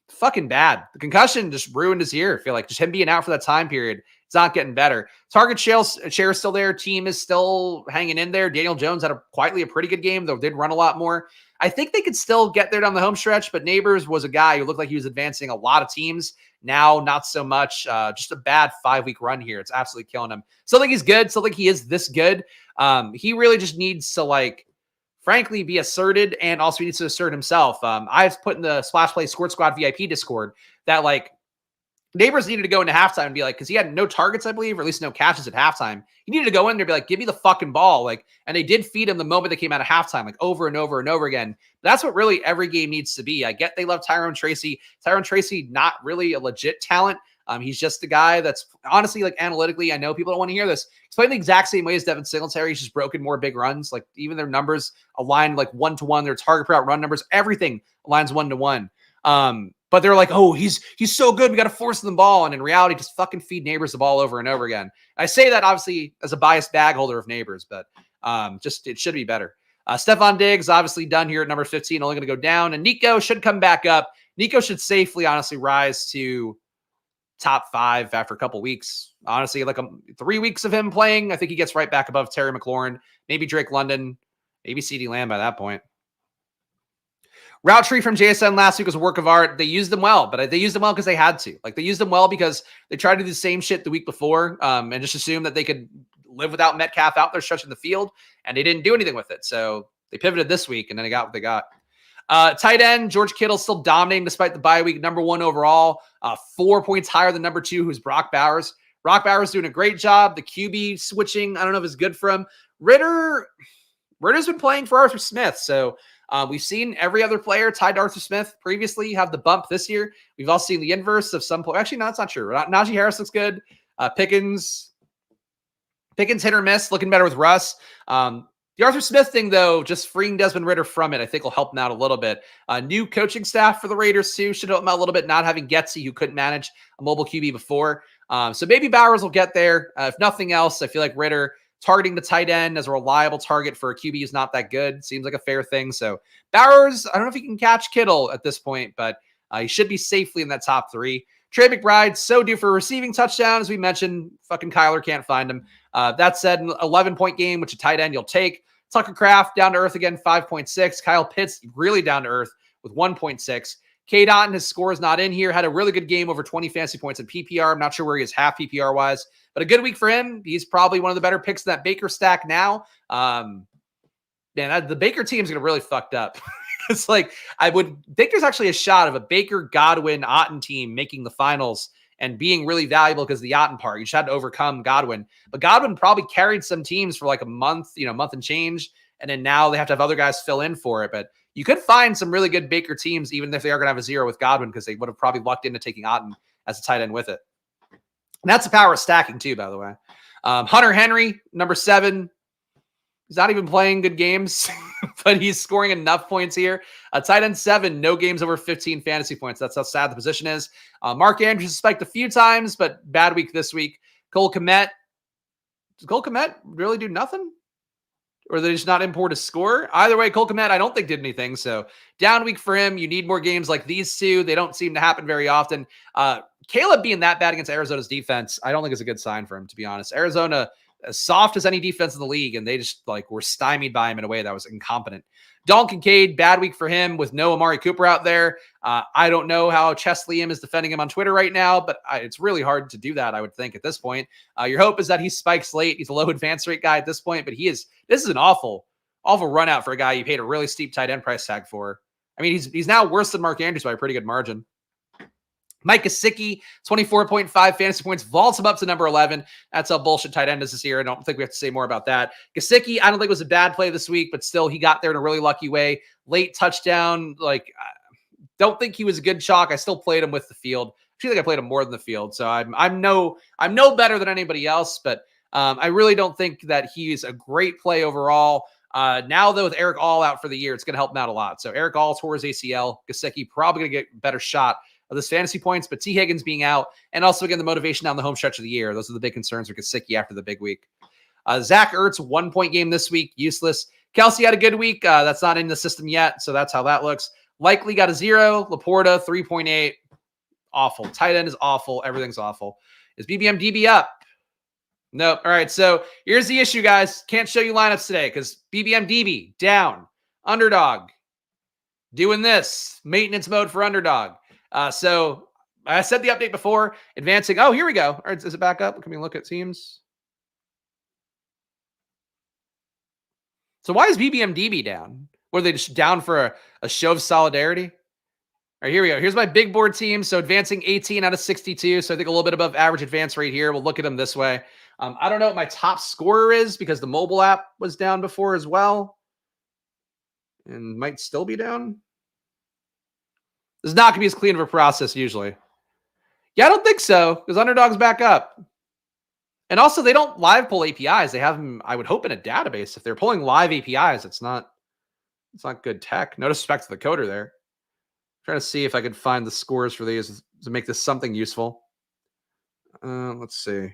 fucking bad. The concussion just ruined his year. I feel like just him being out for that time period, it's not getting better. Target share is still there. Team is still hanging in there. Daniel Jones had quietly a pretty good game, though did run a lot more. I think they could still get there down the home stretch, but Neighbors was a guy who looked like he was advancing a lot of teams. Now, not so much. Just a bad 5-week run here. It's absolutely killing him. Still think he's good. Still think he is this good. He really just needs to, like, frankly, be asserted, and also he needs to assert himself. I've put in the Splash Play Squirt Squad VIP Discord that, like, Neighbors needed to go into halftime and be like, because he had no targets, I believe, or at least no catches at halftime. He needed to go in there and be like, give me the fucking ball. Like, and they did feed him the moment they came out of halftime, like over and over and over again. That's what really every game needs to be. I get they love Tyrone Tracy. Tyrone Tracy, not really a legit talent. He's just a guy that's honestly, like, analytically, I know people don't want to hear this. He's playing the exact same way as Devin Singletary. He's just broken more big runs. Like, even their numbers align like 1-to-1. Their target per out run numbers, everything aligns 1-to-1. But they're like, oh, he's so good, we got to force the ball. And in reality, just fucking feed Neighbors the ball over and over again. I say that obviously as a biased bag holder of Neighbors, but just it should be better. Stephon Diggs, obviously done here at number 15, only going to go down. And Nico should come back up. Nico should safely, honestly, rise to top 5 after a couple weeks. Honestly, like 3 weeks of him playing, I think he gets right back above Terry McLaurin, maybe Drake London, maybe CeeDee Lamb by that point. Route tree from JSN last week was a work of art. They used them well, but they used them well because they had to. Like, they used them well because they tried to do the same shit the week before and just assumed that they could live without Metcalf out there stretching the field, and they didn't do anything with it. So they pivoted this week, and then they got what they got. Tight end, George Kittle still dominating despite the bye week, number 1 overall, 4 points higher than number 2, who's Brock Bowers. Brock Bowers doing a great job. The QB switching, I don't know if it's good for him. Ritter's been playing for Arthur Smith, so we've seen every other player tied to Arthur Smith previously have the bump this year. We've all seen the inverse of some players. Actually, no, that's not true. Najee Harris looks good. Pickens hit or miss, looking better with Russ. The Arthur Smith thing, though, just freeing Desmond Ridder from it, I think will help him out a little bit. New coaching staff for the Raiders, too, should help him out a little bit, not having Getsy, who couldn't manage a mobile QB before. So maybe Bowers will get there. If nothing else, I feel like Ridder targeting the tight end as a reliable target for a QB is not that good. Seems like a fair thing. So Bowers, I don't know if he can catch Kittle at this point, but he should be safely in that top 3. Trey McBride, so due for a receiving touchdown. As we mentioned, fucking Kyler can't find him. That said, an 11-point game, which a tight end you'll take. Tucker Kraft down to earth again, 5.6. Kyle Pitts really down to earth with 1.6. Cade Otton, his score is not in here. Had a really good game, over 20 fantasy points in PPR. I'm not sure where he is half PPR-wise, but a good week for him. He's probably one of the better picks in that Baker stack now. The Baker team's going to really fucked up. It's like, I would think there's actually a shot of a Baker, Godwin, Otton team making the finals and being really valuable because of the Otton part. You just had to overcome Godwin. But Godwin probably carried some teams for like a month, month and change. And then now they have to have other guys fill in for it. But you could find some really good Baker teams, even if they are going to have a 0 with Godwin, because they would have probably lucked into taking Otton as a tight end with it. And that's the power of stacking too, by the way. Hunter Henry, number 7. He's not even playing good games, but he's scoring enough points here. Tight end 7, no games over 15 fantasy points. That's how sad the position is. Mark Andrews spiked a few times, but bad week this week. Cole Kmet. Does Cole Kmet really do nothing? Or they just not import a score? Either way, Cole Kmet, I don't think did anything. So down week for him. You need more games like these two. They don't seem to happen very often. Caleb being that bad against Arizona's defense, I don't think is a good sign for him, to be honest. Arizona, as soft as any defense in the league, and they just were stymied by him in a way that was incompetent. Dalton Kincaid, bad week for him with no Amari Cooper out there. I don't know how Chesley is defending him on Twitter right now, but it's really hard to do that, I would think, at this point. Your hope is that he spikes late. He's a low advance rate guy at this point, but this is an awful run out for a guy you paid a really steep tight end price tag for. I mean, he's now worse than Mark Andrews by a pretty good margin. Mike Gesicki, 24.5 fantasy points, vaults him up to number 11. That's how bullshit tight end is this year. I don't think we have to say more about that. Gesicki, I don't think was a bad play this week, but still he got there in a really lucky way. Late touchdown. Don't think he was a good chalk. I still played him with the field. I feel like I played him more than the field. So I'm no better than anybody else, but I really don't think that he's a great play overall. Now, though, with Eric All out for the year, it's going to help him out a lot. So Eric All tore his ACL. Gesicki probably going to get a better shot of this fantasy points, but T. Higgins being out, and also, again, the motivation down the home stretch of the year. Those are the big concerns for Gesicki after the big week. Zach Ertz, 1-point game this week, useless. Kelsey had a good week. That's not in the system yet, so that's how that looks. Likely got a 0. Laporta, 3.8. Awful. Tight end is awful. Everything's awful. Is BBM DB up? Nope. All right, so here's the issue, guys. Can't show you lineups today because BBM DB down. Underdog doing this. Maintenance mode for Underdog. So I said the update before, advancing. Oh, here we go. All right, is it back up? Can we look at teams? So why is BBM DB down? Were they just down for a show of solidarity? All right, here we go. Here's my big board team. So advancing 18 out of 62. So I think a little bit above average advance rate here. We'll look at them this way. I don't know what my top scorer is because the mobile app was down before as well. And might still be down. This is not going to be as clean of a process usually. Yeah, I don't think so because Underdog's back up. And also, they don't live pull APIs. They have them, I would hope, in a database. If they're pulling live APIs, it's not good tech. No disrespect to the coder there. I'm trying to see if I could find the scores for these to make this something useful. Let's see.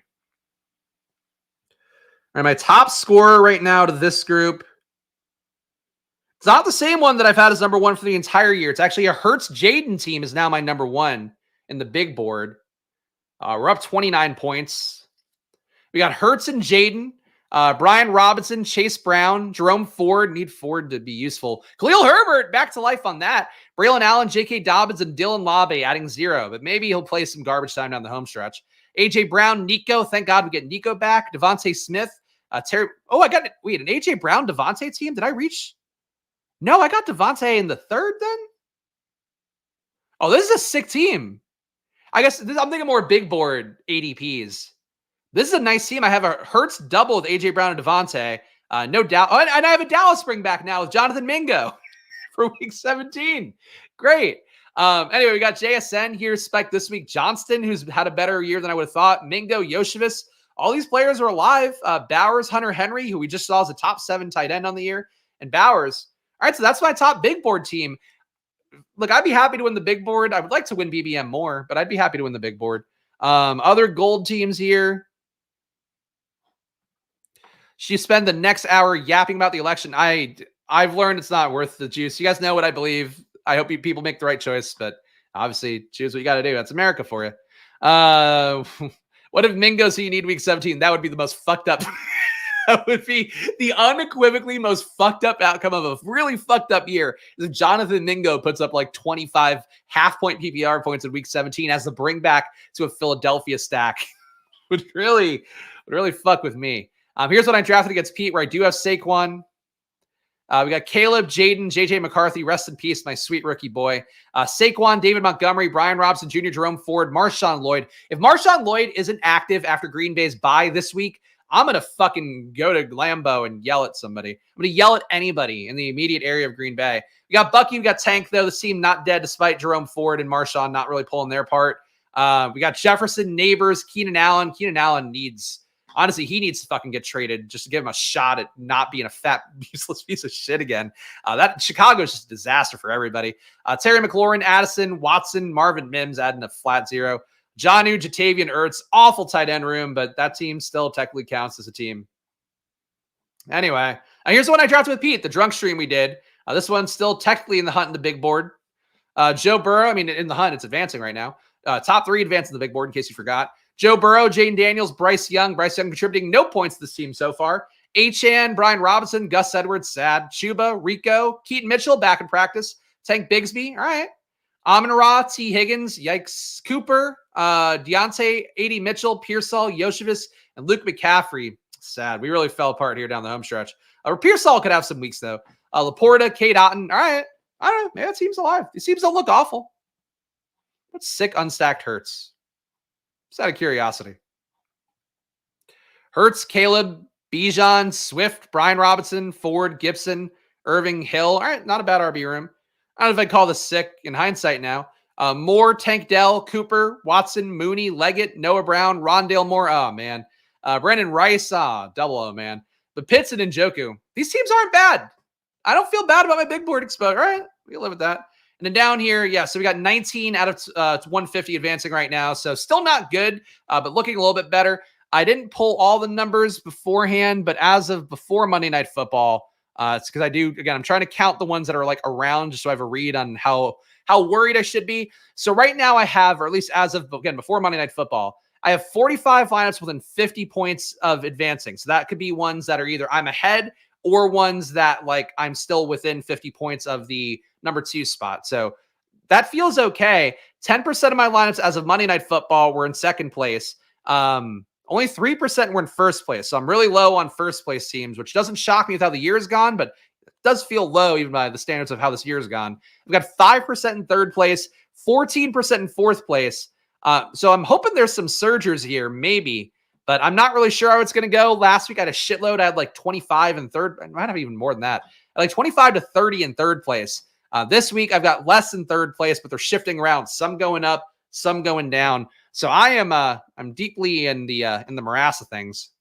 All right, my top scorer right now to this group. It's not the same one that I've had as number 1 for the entire year. It's actually a Hurts Jaden team is now my number 1 in the big board. We're up 29 points. We got Hurts and Jaden, Brian Robinson, Chase Brown, Jerome Ford. Need Ford to be useful. Khalil Herbert back to life on that. Braylon Allen, J.K. Dobbins, and Dylan Labe adding 0. But maybe he'll play some garbage time down the home stretch. A.J. Brown, Nico. Thank God we get Nico back. Devontae Smith. Terry. Oh, I got it. Wait, an A.J. Brown Devontae team? Did I reach? No, I got Devontae in the 3rd then? Oh, this is a sick team. I guess I'm thinking more big board ADPs. This is a nice team. I have a Hurts double with A.J. Brown and Devontae. No doubt. Oh, and I have a Dallas spring back now with Jonathan Mingo for week 17. Great. Anyway, we got JSN here, spiked this week. Johnston, who's had a better year than I would have thought. Mingo, Yoshevitz. All these players are alive. Bowers, Hunter Henry, who we just saw as a top 7 tight end on the year. And Bowers. All right, so that's my top big board team. Look, I'd be happy to win the big board. I would like to win BBM more, but I'd be happy to win the big board. Other gold teams here. She spend the next hour yapping about the election. I've learned it's not worth the juice. You guys know what I believe. I hope people make the right choice, but obviously choose what you got to do. That's America for you. What if Mingo so you need week 17? That would be the most fucked up. That would be the unequivocally most fucked up outcome of a really fucked up year. Is if Jonathan Mingo puts up like 25 half-point PPR points in week 17 as the bring back to a Philadelphia stack. would really fuck with me. Here's what I drafted against Pete, where I do have Saquon. We got Caleb, Jaden, JJ McCarthy. Rest in peace, my sweet rookie boy. Saquon, David Montgomery, Brian Robinson Jr., Jerome Ford, Marshawn Lloyd. If Marshawn Lloyd isn't active after Green Bay's bye this week, I'm going to fucking go to Lambeau and yell at somebody. I'm going to yell at anybody in the immediate area of Green Bay. We got Bucky. We got Tank, though. The team not dead despite Jerome Ford and Marshawn not really pulling their part. We got Jefferson, Neighbors, Keenan Allen. Keenan Allen needs Honestly, he needs to fucking get traded just to give him a shot at not being a fat, useless piece of shit again. That Chicago is just a disaster for everybody. Terry McLaurin, Addison, Watson, Marvin Mims adding a flat 0. Jonnu, Jatavian Ertz, awful tight end room, but that team still technically counts as a team. Anyway, here's the one I drafted with Pete, the drunk stream we did. This one's still technically in the hunt in the big board. Joe Burrow, I mean, in the hunt, it's advancing right now. Top 3 advancing the big board, in case you forgot. Joe Burrow, Jaden Daniels, Bryce Young. Bryce Young contributing no points to this team so far. Achane, Brian Robinson, Gus Edwards, sad. Chuba, Rico, Keaton Mitchell, back in practice. Tank Bigsby, all right. Amon-Ra, T. Higgins, yikes. Cooper, Deontay, A.D. Mitchell, Pearsall, Yoshevich, and Luke McCaffrey. Sad. We really fell apart here down the home stretch. Pearsall could have some weeks, though. Laporta, Kate Otten. All right. I don't know. Maybe that team's alive. These teams don't look awful. What sick unstacked Hurts? Just out of curiosity. Hurts, Caleb, Bijan, Swift, Brian Robinson, Ford, Gibson, Irving, Hill. All right, not a bad RB room. I don't know if I'd call this sick in hindsight now. Moore, Tank Dell, Cooper, Watson, Mooney, Leggett, Noah Brown, Rondale Moore. Oh, man. Brandon Rice. Double O, man. But Pitts and Njoku. These teams aren't bad. I don't feel bad about my big board exposure. All right, we can live with that. And then down here, yeah, so we got 19 out of 150 advancing right now. So still not good, but looking a little bit better. I didn't pull all the numbers beforehand, but as of before Monday Night Football, it's because I do, again, I'm trying to count the ones that are like around just so I have a read on how worried I should be. So right now I have, or at least as of, again, before Monday Night Football, I have 45 lineups within 50 points of advancing. So that could be ones that are either I'm ahead or ones that like I'm still within 50 points of the number 2 spot. So that feels okay. 10% of my lineups as of Monday Night Football were in second place. Only 3% were in first place. So I'm really low on first place teams, which doesn't shock me with how the year has gone, but it does feel low even by the standards of how this year has gone. We've got 5% in third place, 14% in fourth place. So I'm hoping there's some surgers here, maybe. But I'm not really sure how it's going to go. Last week I had a shitload. I had like 25 in third. I might have even more than that. I had like 25 to 30 in third place. This week I've got less in third place, but they're shifting around. Some going up, some going down. So I'm deeply in the morass of things.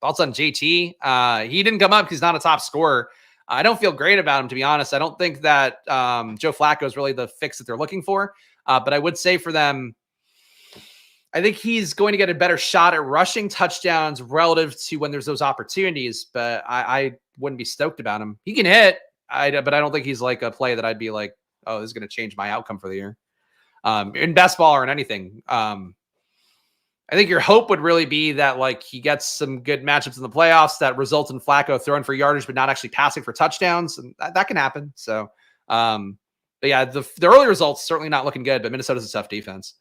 Thoughts on JT? He didn't come up because he's not a top scorer. I don't feel great about him, to be honest. I don't think that Joe Flacco is really the fix that they're looking for. But I would say for them, I think he's going to get a better shot at rushing touchdowns relative to when there's those opportunities, but I wouldn't be stoked about him. He can hit, but I don't think he's like a play that I'd be like, oh, this is going to change my outcome for the year. In best ball or in anything. I think your hope would really be that like he gets some good matchups in the playoffs that result in Flacco throwing for yardage, but not actually passing for touchdowns. And that can happen. So, but yeah, the early results certainly not looking good, but Minnesota's a tough defense.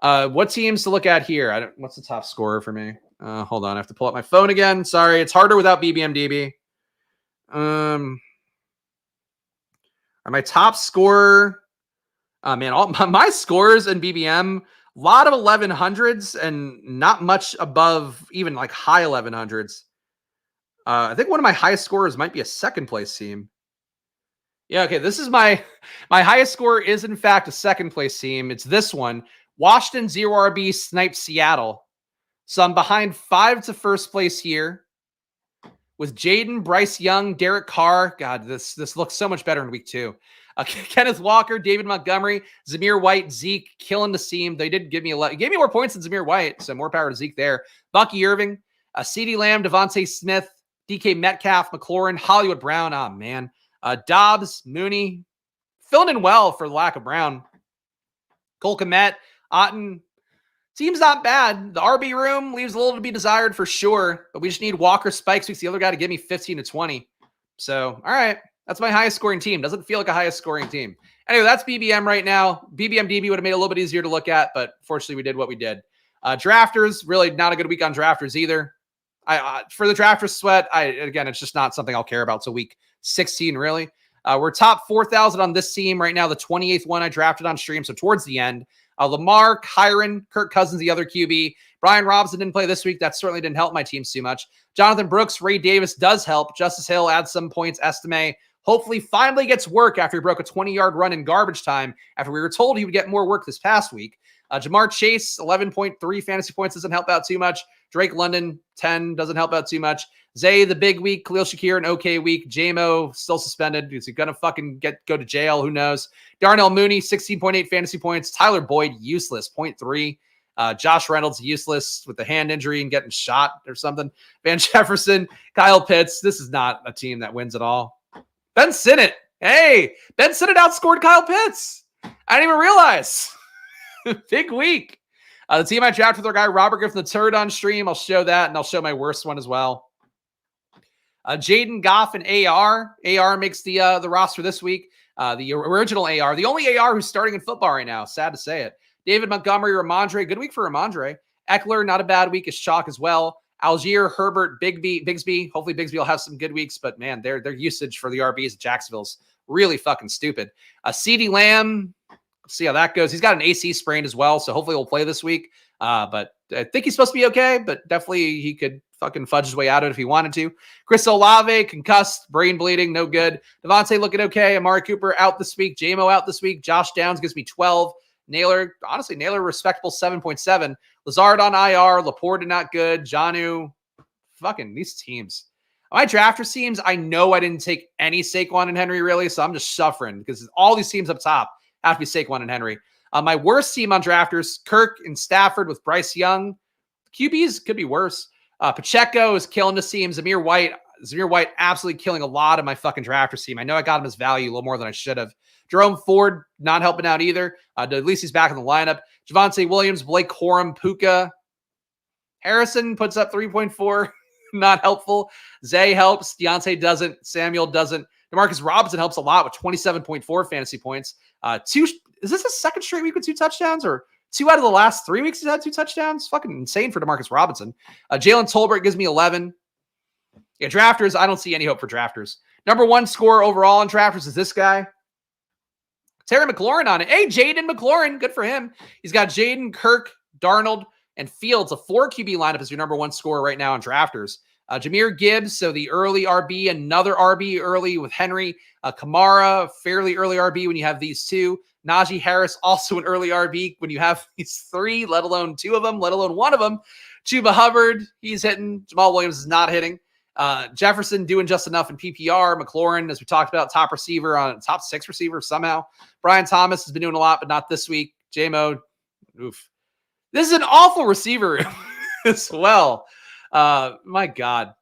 What teams to look at here? What's the top scorer for me? Hold on. I have to pull up my phone again. Sorry. It's harder without BBM my top scorer. Man, all my scores in BBM, a lot of 1100s and not much above even like high 1100s. I think one of my highest scorers might be a second place team. Yeah. Okay. This is my highest score is in fact a second place team. It's this one. Washington 0 RB sniped Seattle. So I'm behind 5 to first place here with Jaden, Bryce Young, Derek Carr. God, this looks so much better in week 2. Kenneth Walker, David Montgomery, Zamir White, Zeke, killing the seam. They did give me gave me more points than Zamir White, so more power to Zeke there. Bucky Irving, CeeDee Lamb, Devontae Smith, DK Metcalf, McLaurin, Hollywood Brown. Oh, man. Dobbs, Mooney, filling in well for the lack of Brown. Cole Kmet, Otten. Team's not bad. The RB room leaves a little to be desired for sure, but we just need Walker Spikes week's the other guy to give me 15 to 20. So, all right. That's my highest scoring team. Doesn't feel like a highest scoring team. Anyway, that's BBM right now. BBM DB would have made it a little bit easier to look at, but fortunately we did what we did. Drafters, really not a good week on drafters either. For the drafters sweat, again, it's just not something I'll care about till week 16, really. We're top 4,000 on this team right now, the 28th one I drafted on stream, so towards the end. Lamar, Kyron, Kirk Cousins, the other QB. Brian Robinson didn't play this week. That certainly didn't help my teams too much. Jonathan Brooks, Ray Davis does help. Justice Hill adds some points. Estime hopefully finally gets work after he broke a 20-yard run in garbage time after we were told he would get more work this past week. Jamar Chase, 11.3 fantasy points doesn't help out too much. Drake London, 10 doesn't help out too much. Zay, the big week. Khalil Shakir, an okay week. JMO, still suspended. Is he going to fucking go to jail? Who knows? Darnell Mooney, 16.8 fantasy points. Tyler Boyd, useless, 0.3. Josh Reynolds, useless with the hand injury and getting shot or something. Van Jefferson, Kyle Pitts. This is not a team that wins at all. Ben Sinnott. Hey, Ben Sinnott outscored Kyle Pitts. I didn't even realize. Big week. The team I drafted with our guy Robert Griffin III on stream. I'll show that, and I'll show my worst one as well. Jaden Goff and AR. AR makes the roster this week. The original AR. The only AR who's starting in football right now. Sad to say it. David Montgomery, Ramondre. Good week for Ramondre. Eckler, not a bad week. Is chalk as well. Algier, Herbert, Bigsby. Hopefully Bigsby will have some good weeks, but man, their usage for the RBs at Jacksonville's really fucking stupid. CeeDee Lamb. See how that goes. He's got an AC sprain as well, so hopefully he'll play this week. But I think he's supposed to be okay, but definitely he could fucking fudge his way out of it if he wanted to. Chris Olave, concussed, brain bleeding, no good. Devontae looking okay. Amari Cooper out this week. JMO out this week. Josh Downs gives me 12. Naylor, respectable 7.7. Lazard on IR. Laporta not good. Jonnu, fucking these teams. My drafters teams, I know I didn't take any Saquon and Henry really, so I'm just suffering because all these teams up top have to be Saquon and Henry. My worst team on drafters, Kirk and Stafford with Bryce Young. QBs could be worse. Pacheco is killing the team. Zamir White absolutely killing a lot of my fucking drafters team. I know I got him as value a little more than I should have. Jerome Ford not helping out either. At least he's back in the lineup. Javonte Williams, Blake Corum, Puka. Harrison puts up 3.4. Not helpful. Zay helps. Deontay doesn't. Samuel doesn't. DeMarcus Robinson helps a lot with 27.4 fantasy points. Is this a second straight week with 2 touchdowns, or 2 out of the last 3 weeks he's had 2 touchdowns? Fucking insane for DeMarcus Robinson. Jalen Tolbert gives me 11. Yeah, drafters, I don't see any hope for drafters. Number 1 scorer overall in drafters is this guy. Terry McLaurin on it. Hey, Jaden McLaurin. Good for him. He's got Jaden, Kirk, Darnold, and Fields. A 4 QB lineup is your number 1 scorer right now in drafters. Jahmyr Gibbs, so the early RB, another RB early with Henry. Kamara, fairly early RB when you have these 2. Najee Harris, also an early RB when you have these 3, let alone 2 of them, let alone 1 of them. Chuba Hubbard, he's hitting. Jamal Williams is not hitting. Jefferson doing just enough in PPR. McLaurin, as we talked about, top 6 receiver somehow. Brian Thomas has been doing a lot, but not this week. JMO, oof. This is an awful receiver as well. My God.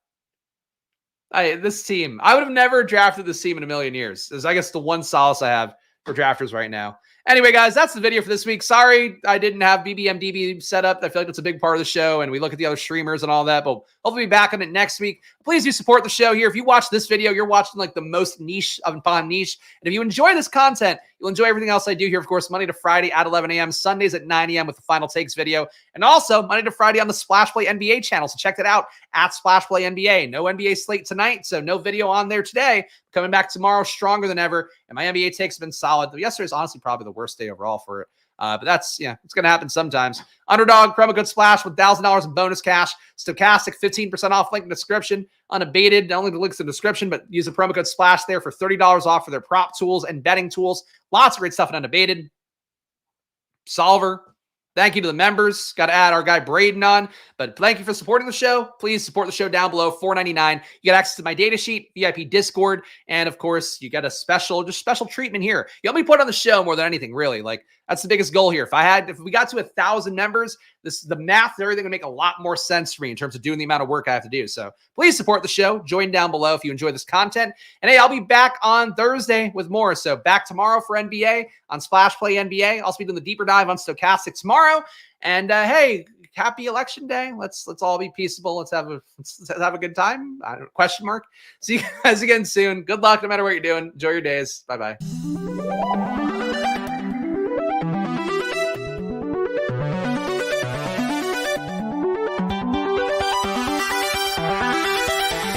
This team, I would have never drafted this team in a million years. Is I guess the one solace I have for drafters right now. Anyway, guys, that's the video for this week. Sorry I didn't have BBM set up. I feel like that's a big part of the show, and we look at the other streamers and all that, but hopefully be back on it next week. Please do support the show here. If you watch this video, you're watching like the most niche of niche. And if you enjoy this content, you'll enjoy everything else I do here. Of course, Monday to Friday at 11 a.m., Sundays at 9 a.m. with the Final Takes video, and also Monday to Friday on the Splash Play NBA channel. So check that out at Splash Play NBA. No NBA slate tonight, so no video on there today. Coming back tomorrow stronger than ever, and my NBA takes have been solid. Yesterday's honestly probably the worst day overall for it. But that's, it's going to happen sometimes. Underdog, promo code SPLASH with $1,000 in bonus cash. Stochastic, 15% off, link in the description. Unabated, not only the links in the description, but use the promo code SPLASH there for $30 off for their prop tools and betting tools. Lots of great stuff in Unabated. Solver. Thank you to the members. Got to add our guy Braden on. But thank you for supporting the show. Please support the show down below. $4.99. You get access to my data sheet, VIP Discord, and of course, you get a special treatment here. You help me put on the show more than anything, really. Like, that's the biggest goal here. If we got to 1,000 members, the math and everything would make a lot more sense for me in terms of doing the amount of work I have to do. So please support the show. Join down below if you enjoy this content. And hey, I'll be back on Thursday with more. So back tomorrow for NBA on Splash Play NBA. I'll also be doing the deeper dive on Stochastic tomorrow. And hey, happy election day. Let's all be peaceable. Let's have a good time. Question mark. See you guys again soon. Good luck no matter what you're doing. Enjoy your days. Bye-bye.